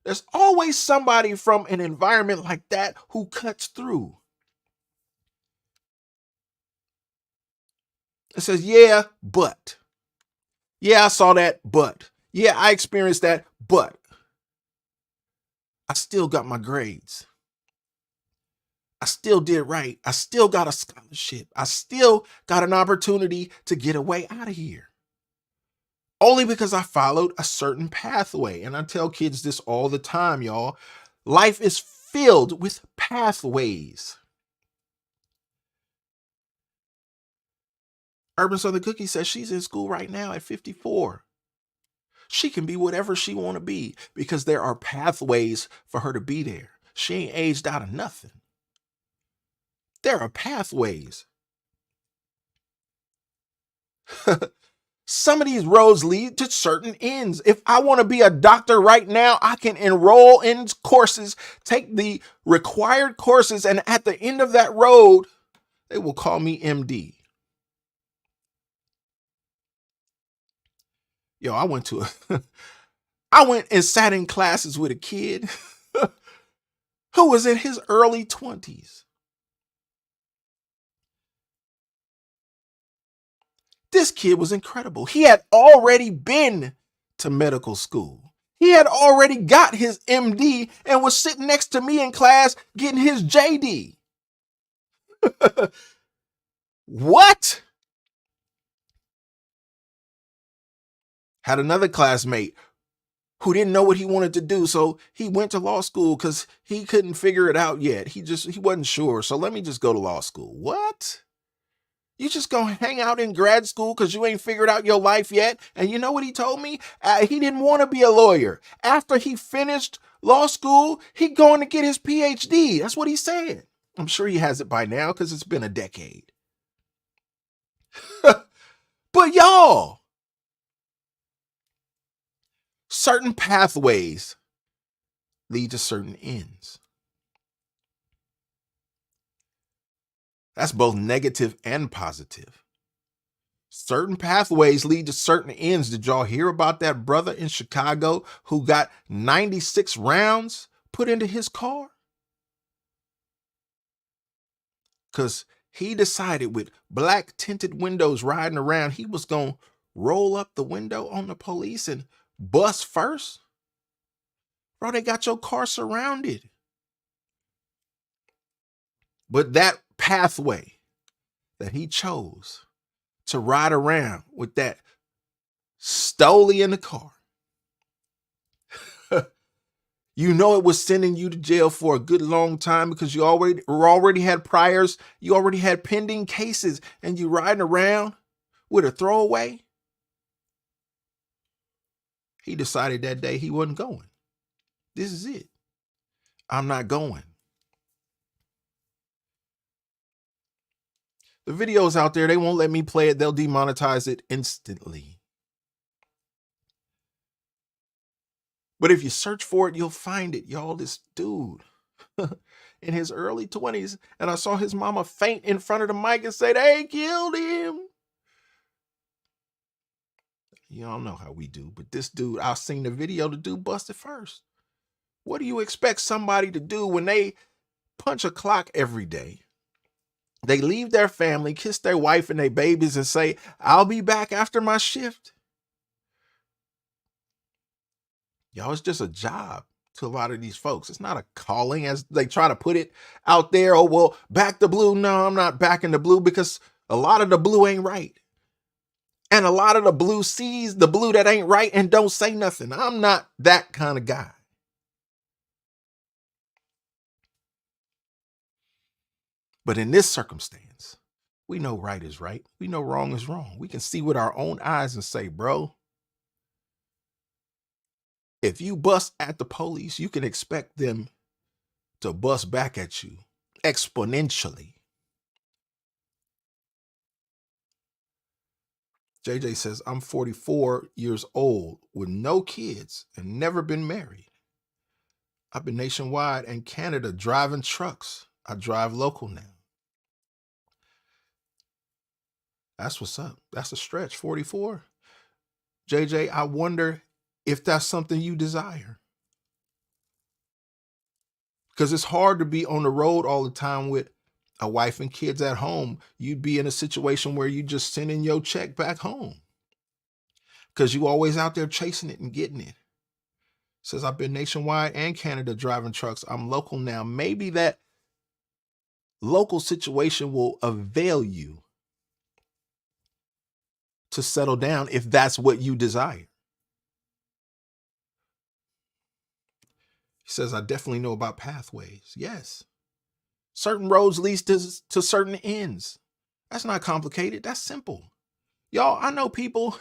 there's always somebody from an environment like that who cuts through. It says, yeah, but. Yeah, I saw that, but. Yeah, I experienced that, but. I still got my grades. I still did right. I still got a scholarship. I still got an opportunity to get away out of here. Only because I followed a certain pathway. And I tell kids this all the time, y'all. Life is filled with pathways. Urban Southern Cookie says she's in school right now at 54. She can be whatever she want to be because there are pathways for her to be there. She ain't aged out of nothing. There are pathways. Some of these roads lead to certain ends. If I want to be a doctor right now, I can enroll in courses, take the required courses, and at the end of that road, they will call me MD. Yo, I went to a I went and sat in classes with a kid who was in his early 20s. This kid was incredible. He had already been to medical school. He had already got his MD and was sitting next to me in class getting his JD. What? Had another classmate who didn't know what he wanted to do, so he went to law school because he couldn't figure it out yet. He wasn't sure. So let me just go to law school. What? You just gonna hang out in grad school because you ain't figured out your life yet? And you know what he told me? He didn't want to be a lawyer. After he finished law school, he going to get his PhD. That's what he said. I'm sure he has it by now because it's been a decade. But y'all, certain pathways lead to certain ends. That's both negative and positive. Certain pathways lead to certain ends. Did y'all hear about that brother in Chicago who got 96 rounds put into his car? Because he decided with black tinted windows riding around, he was going to roll up the window on the police and bust first. Bro, they got your car surrounded. But that pathway that he chose to ride around with that Stoley in the car, you know it was sending you to jail for a good long time because you already had priors, you already had pending cases, and you riding around with a throwaway. He decided that day he wasn't going. This is it. I'm not going. The video's out there. They won't let me play it. They'll demonetize it instantly. But if you search for it, you'll find it. Y'all, this dude in his early 20s, and I saw his mama faint in front of the mic and say, they killed him. Y'all know how we do. But this dude, I've seen the video, the dude busted first. What do you expect somebody to do when they punch a clock every day? They leave their family, kiss their wife and their babies, and say, I'll be back after my shift. Y'all, it's just a job to a lot of these folks. It's not a calling as they try to put it out there. Oh, well, back the blue. No, I'm not backing the blue because a lot of the blue ain't right. And a lot of the blue sees the blue that ain't right and don't say nothing. I'm not that kind of guy. But in this circumstance, we know right is right. We know wrong is wrong. We can see with our own eyes and say, bro, if you bust at the police, you can expect them to bust back at you exponentially. JJ says, I'm 44 years old with no kids and never been married. I've been nationwide and Canada driving trucks. I drive local now. That's what's up. That's a stretch. 44. JJ, I wonder if that's something you desire. Because it's hard to be on the road all the time with a wife and kids at home. You'd be in a situation where you just sending your check back home because you always out there chasing it and getting it. Says, I've been nationwide and Canada driving trucks. I'm local now. Maybe that local situation will avail you to settle down if that's what you desire. He says, I definitely know about pathways. Yes. Certain roads lead to certain ends. That's not complicated. That's simple. Y'all, I know people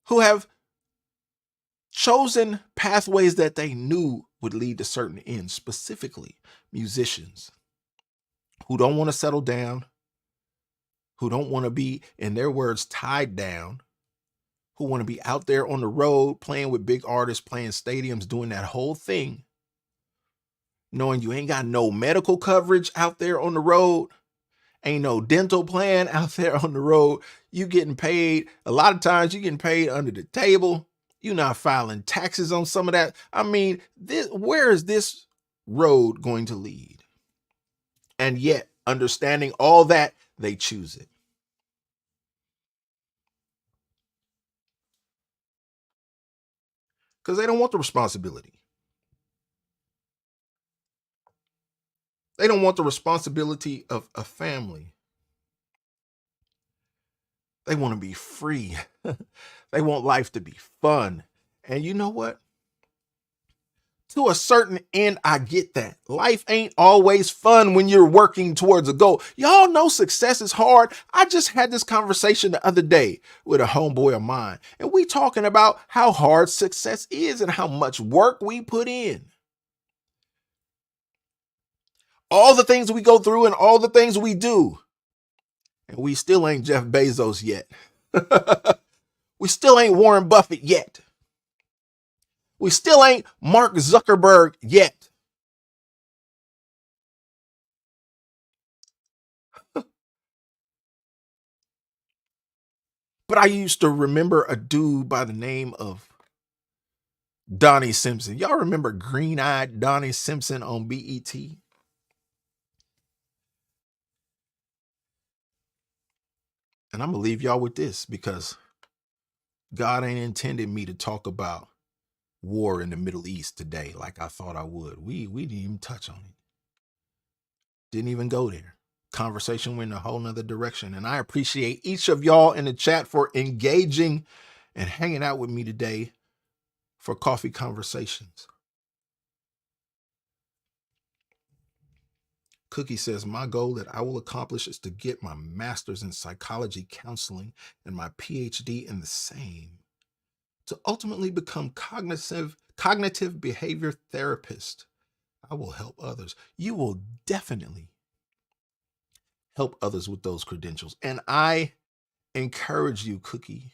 who have chosen pathways that they knew would lead to certain ends, specifically musicians who don't want to settle down, who don't want to be, in their words, tied down, who want to be out there on the road playing with big artists, playing stadiums, doing that whole thing, knowing you ain't got no medical coverage out there on the road Ain't no dental plan out there on the road. You getting paid. A lot of times you getting paid under the table. You're not filing taxes on some of that. I mean, where is this road going to lead? And yet, understanding all that, they choose it. Because they don't want the responsibility. They don't want the responsibility of a family. They want to be free. They want life to be fun. And you know what? To a certain end, I get that. Life ain't always fun when you're working towards a goal. Y'all know success is hard. I just had this conversation the other day with a homeboy of mine, and we talking about how hard success is and how much work we put in. All the things we go through and all the things we do. And we still ain't Jeff Bezos yet. We still ain't Warren Buffett yet. We still ain't Mark Zuckerberg yet. But I used to remember a dude by the name of Donnie Simpson. Y'all remember green-eyed Donnie Simpson on BET? And I'm going to leave y'all with this because God ain't intended me to talk about war in the Middle East today like I thought I would. We didn't even touch on it. Didn't even go there. Conversation went in a whole nother direction. And I appreciate each of y'all in the chat for engaging and hanging out with me today for coffee conversations. Cookie says, my goal that I will accomplish is to get my master's in psychology counseling and my PhD in the same, to ultimately become cognitive behavior therapist. I will help others. You will definitely help others with those credentials. And I encourage you, Cookie,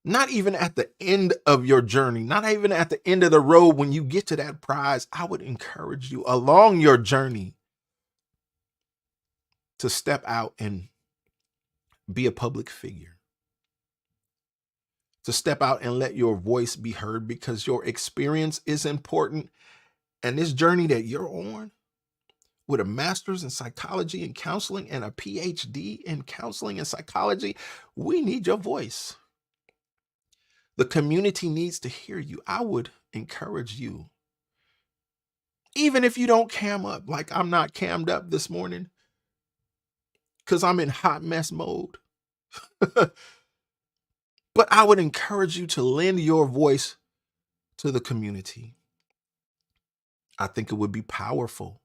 not even at the end of your journey, not even at the end of the road when you get to that prize, I would encourage you along your journey to step out and be a public figure, to step out and let your voice be heard because your experience is important. And this journey that you're on with a master's in psychology and counseling and a PhD in counseling and psychology, we need your voice. The community needs to hear you. I would encourage you, even if you don't cam up, like I'm not cammed up this morning because I'm in hot mess mode. But I would encourage you to lend your voice to the community. I think it would be powerful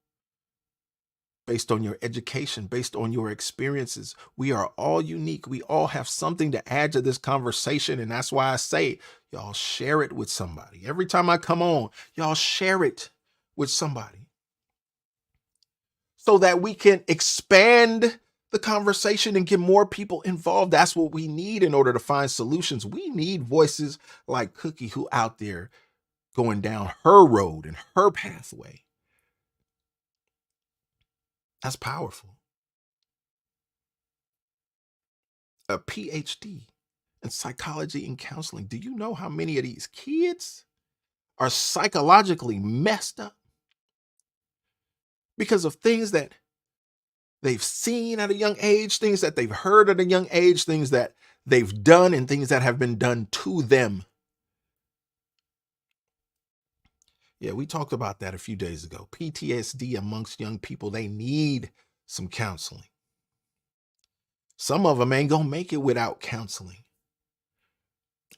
based on your education, based on your experiences. We are all unique. We all have something to add to this conversation. And that's why I say, y'all share it with somebody. Every time I come on, y'all share it with somebody so that we can expand the conversation and get more people involved. That's what we need in order to find solutions. We need voices like Cookie who out there going down her road and her pathway. That's powerful. A PhD in psychology and counseling. Do you know how many of these kids are psychologically messed up because of things that they've seen at a young age, things that they've heard at a young age, things that they've done, and things that have been done to them? Yeah, we talked about that a few days ago. PTSD amongst young people, they need some counseling. Some of them ain't gonna make it without counseling.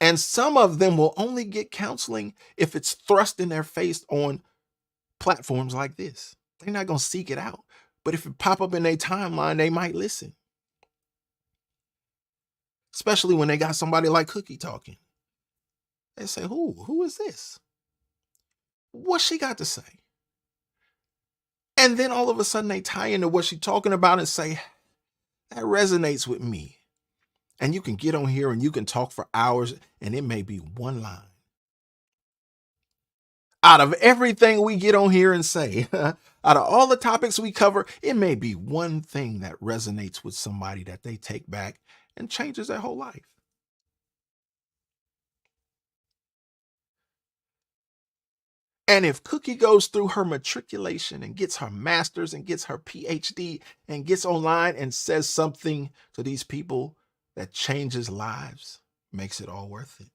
And some of them will only get counseling if it's thrust in their face on platforms like this. They're not gonna seek it out. But if it pop up in their timeline, they might listen. Especially when they got somebody like Cookie talking. They say, who is this? What's she got to say? And then all of a sudden they tie into what she's talking about and say, that resonates with me. And you can get on here and you can talk for hours and it may be one line. Out of everything we get on here and say, out of all the topics we cover, it may be one thing that resonates with somebody that they take back and changes their whole life. And if Cookie goes through her matriculation and gets her master's and gets her PhD and gets online and says something to these people that changes lives, makes it all worth it.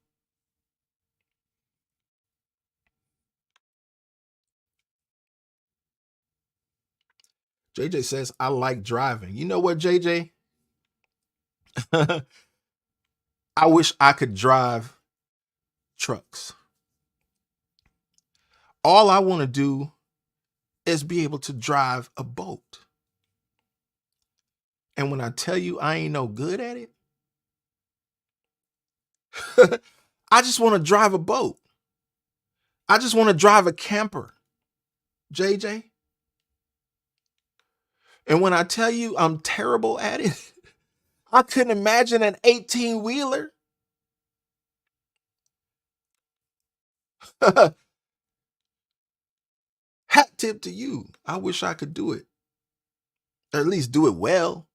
JJ says, I like driving. You know what, JJ? I wish I could drive trucks. All I want to do is be able to drive a boat. And when I tell you I ain't no good at it, I just want to drive a boat. I just want to drive a camper, JJ. And when I tell you I'm terrible at it, I couldn't imagine an 18-wheeler. Hat tip to you. I wish I could do it, or at least do it well.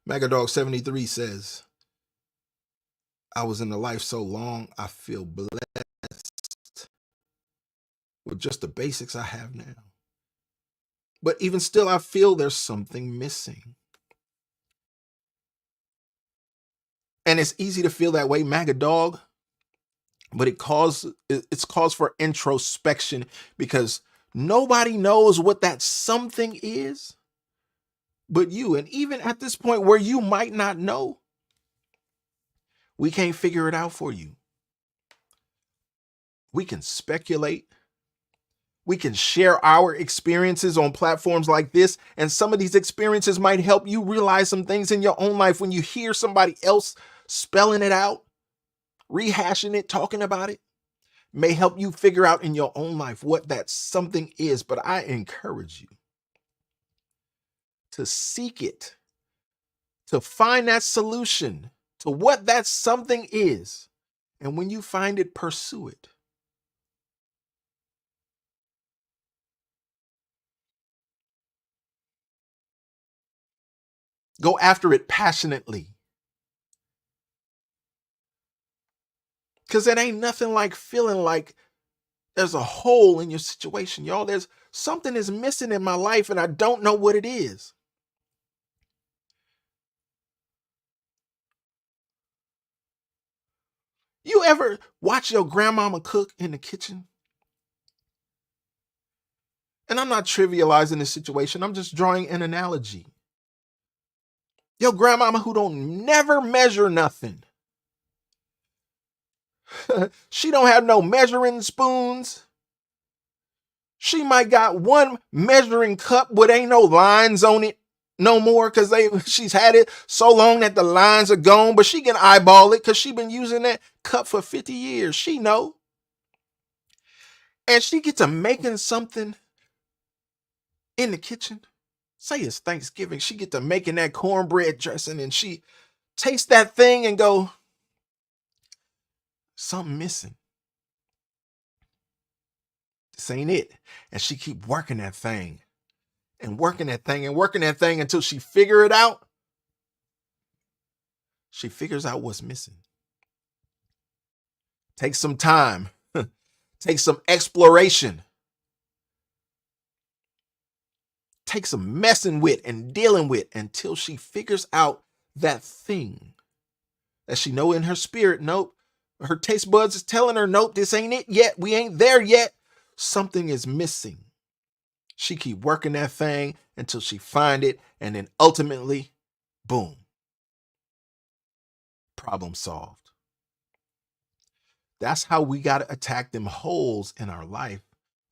Magadog73 says, I was in the life so long, I feel blessed with just the basics I have now. But even still, I feel there's something missing. And it's easy to feel that way, Magadog, but it's cause for introspection, because nobody knows what that something is but you. And even at this point where you might not know, we can't figure it out for you. We can speculate. We can share our experiences on platforms like this, and some of these experiences might help you realize some things in your own life when you hear somebody else spelling it out, rehashing it, talking about it. May help you figure out in your own life what that something is. But I encourage you to seek it, to find that solution to what that something is. And when you find it, pursue it. Go after it passionately. Because it ain't nothing like feeling like there's a hole in your situation, y'all. There's something is missing in my life and I don't know what it is. You ever watch your grandmama cook in the kitchen? And I'm not trivializing the situation. I'm just drawing an analogy. Your grandmama who don't never measure nothing. She don't have no measuring spoons. She might got one measuring cup with ain't no lines on it no more, because she's had it so long that the lines are gone, but she can eyeball it because she been using that cup for 50 years. She know. And she gets to making something in the kitchen. Say it's Thanksgiving. She get to making that cornbread dressing and she tastes that thing and go, something missing. This ain't it. And she keep working that thing and working that thing and working that thing until she figure it out. She figures out what's missing. Take some time. Take some exploration. Take some messing with and dealing with until she figures out that thing that she know in her spirit. Nope. Her taste buds is telling her, nope, this ain't it yet. We ain't there yet. Something is missing. She keep working that thing until she find it, and then ultimately, boom, problem solved. That's how we got to attack them holes in our life,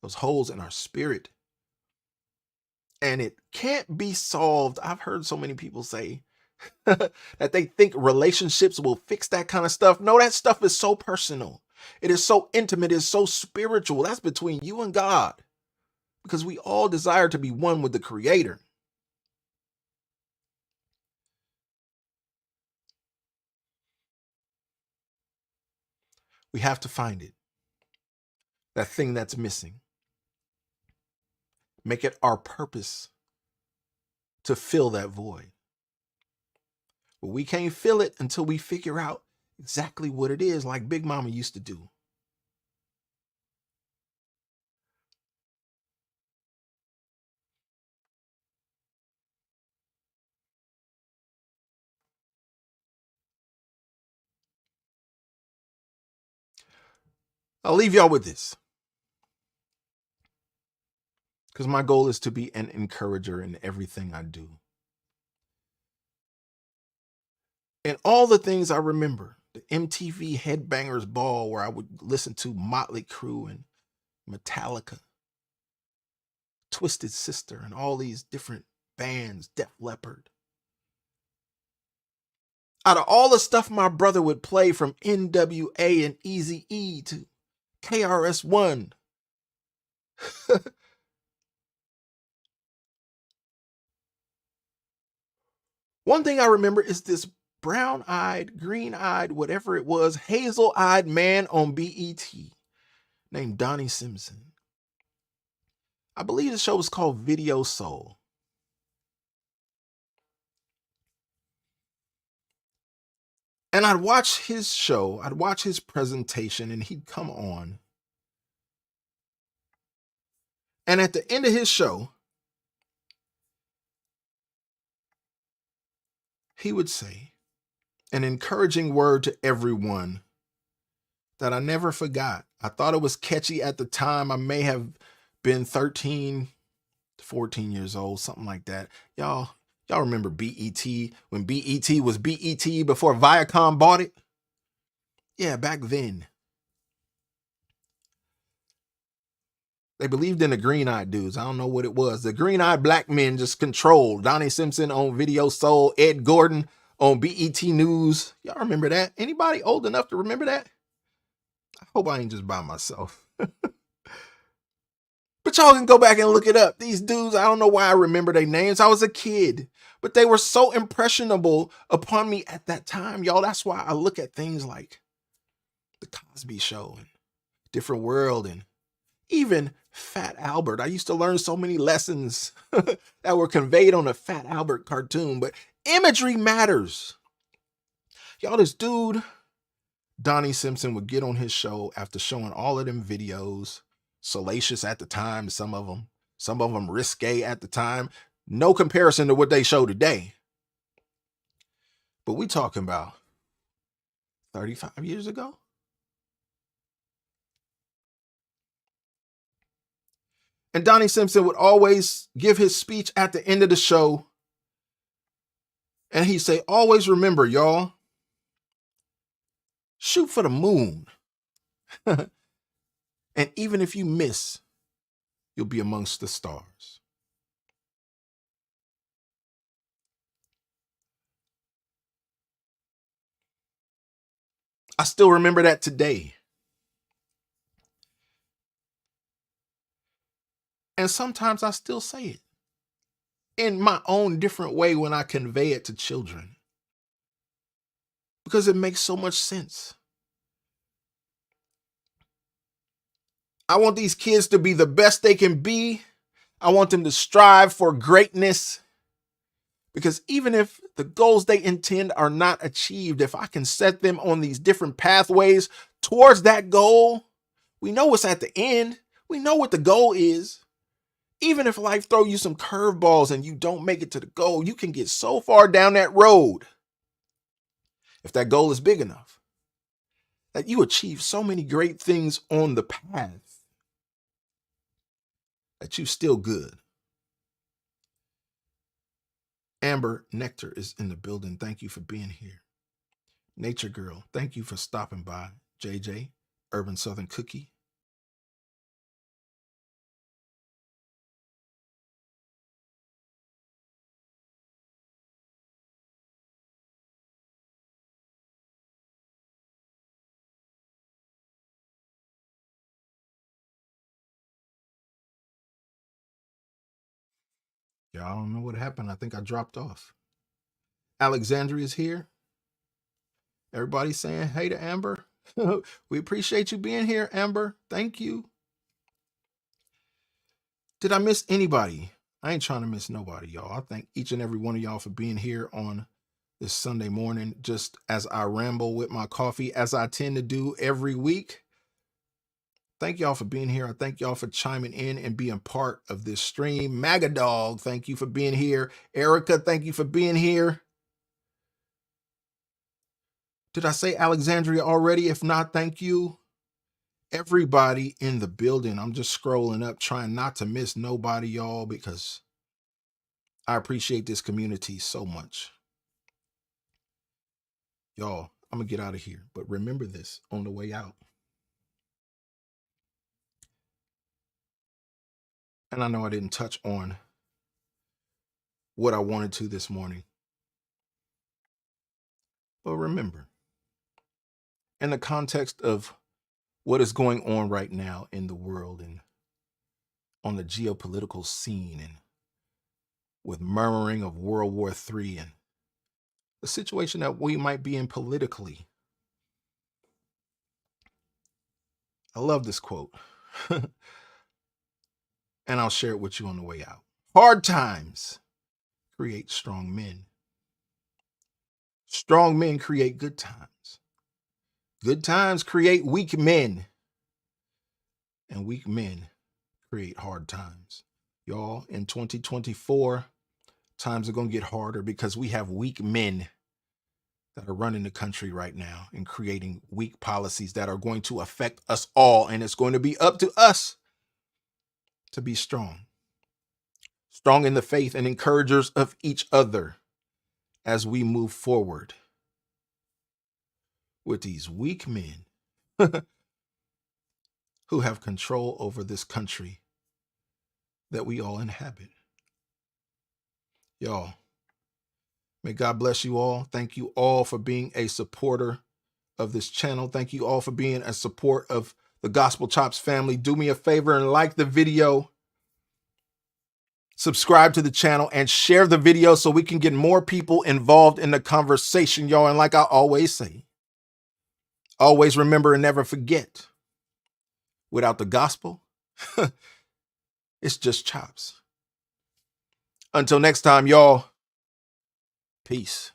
those holes in our spirit. And it can't be solved. I've heard so many people say that they think relationships will fix that kind of stuff. No, that stuff is so personal. It is so intimate. It's so spiritual. That's between you and God, because we all desire to be one with the Creator. We have to find it, that thing that's missing. Make it our purpose to fill that void. But we can't fill it until we figure out exactly what it is, like Big Mama used to do. I'll leave y'all with this, because my goal is to be an encourager in everything I do. And all the things I remember, the MTV Headbangers Ball, where I would listen to Motley Crue and Metallica, Twisted Sister, and all these different bands, Def Leppard. Out of all the stuff my brother would play, from NWA and Eazy-E to KRS-One, one thing I remember is this brown-eyed, green-eyed, whatever it was, hazel-eyed man on BET named Donnie Simpson. I believe the show was called Video Soul. And I'd watch his show, I'd watch his presentation, and he'd come on. And at the end of his show, he would say an encouraging word to everyone that I never forgot. I thought it was catchy at the time. I may have been 13, 14 years old, something like that. Y'all remember BET, when BET was BET before Viacom bought it? Yeah, back then. They believed in the green-eyed dudes. I don't know what it was. The green-eyed black men just controlled. Donnie Simpson on Video Soul, Ed Gordon on BET News. Y'all remember that? Anybody old enough to remember that? I hope I ain't just by myself. But y'all can go back and look it up. These dudes, I don't know why I remember their names. I was a kid, but they were so impressionable upon me at that time, y'all. That's why I look at things like The Cosby Show and Different World and even Fat Albert. I used to learn so many lessons that were conveyed on a Fat Albert cartoon, but imagery matters. Y'all, this dude, Donnie Simpson, would get on his show after showing all of them videos, salacious at the time, some of them risque at the time. No comparison to what they show today. But we talking about 35 years ago? And Donnie Simpson would always give his speech at the end of the show. And he'd say, always remember, y'all, shoot for the moon. And even if you miss, you'll be amongst the stars. I still remember that today. And sometimes I still say it in my own different way when I convey it to children, because it makes so much sense. I want these kids to be the best they can be. I want them to strive for greatness, because even if the goals they intend are not achieved, if I can set them on these different pathways towards that goal, we know what's at the end. We know what the goal is. Even if life throw you some curveballs and you don't make it to the goal, you can get so far down that road, if that goal is big enough, that you achieve so many great things on the path that you still good. Amber Nectar is in the building. Thank you for being here. Nature Girl, thank you for stopping by. JJ, Urban Southern Cookie. Y'all don't know what happened. I think I dropped off. Alexandria is here. Everybody saying hey to Amber. We appreciate you being here, Amber. Thank you. Did I miss anybody? I ain't trying to miss nobody, y'all. I thank each and every one of y'all for being here on this Sunday morning, just as I ramble with my coffee, as I tend to do every week. Thank y'all for being here. I thank y'all for chiming in and being part of this stream. Magadog, thank you for being here. Erica, thank you for being here. Did I say Alexandria already? If not, thank you. Everybody in the building. I'm just scrolling up, trying not to miss nobody, y'all, because I appreciate this community so much. Y'all, I'm going to get out of here, but remember this on the way out. And I know I didn't touch on what I wanted to this morning, but remember, in the context of what is going on right now in the world and on the geopolitical scene, and with murmuring of World War III and the situation that we might be in politically, I love this quote, and I'll share it with you on the way out. Hard times create strong men. Strong men create good times. Good times create weak men. And weak men create hard times. Y'all, in 2024, times are going to get harder because we have weak men that are running the country right now and creating weak policies that are going to affect us all. And it's going to be up to us to be strong. Strong in the faith and encouragers of each other as we move forward with these weak men who have control over this country that we all inhabit. Y'all, may God bless you all. Thank you all for being a supporter of this channel. Thank you all for being a support of the Gospel Chops family. Do me a favor and like the video, subscribe to the channel, and share the video so we can get more people involved in the conversation, y'all. And like I always say, always remember and never forget, without the gospel, it's just chops. Until next time, y'all, peace.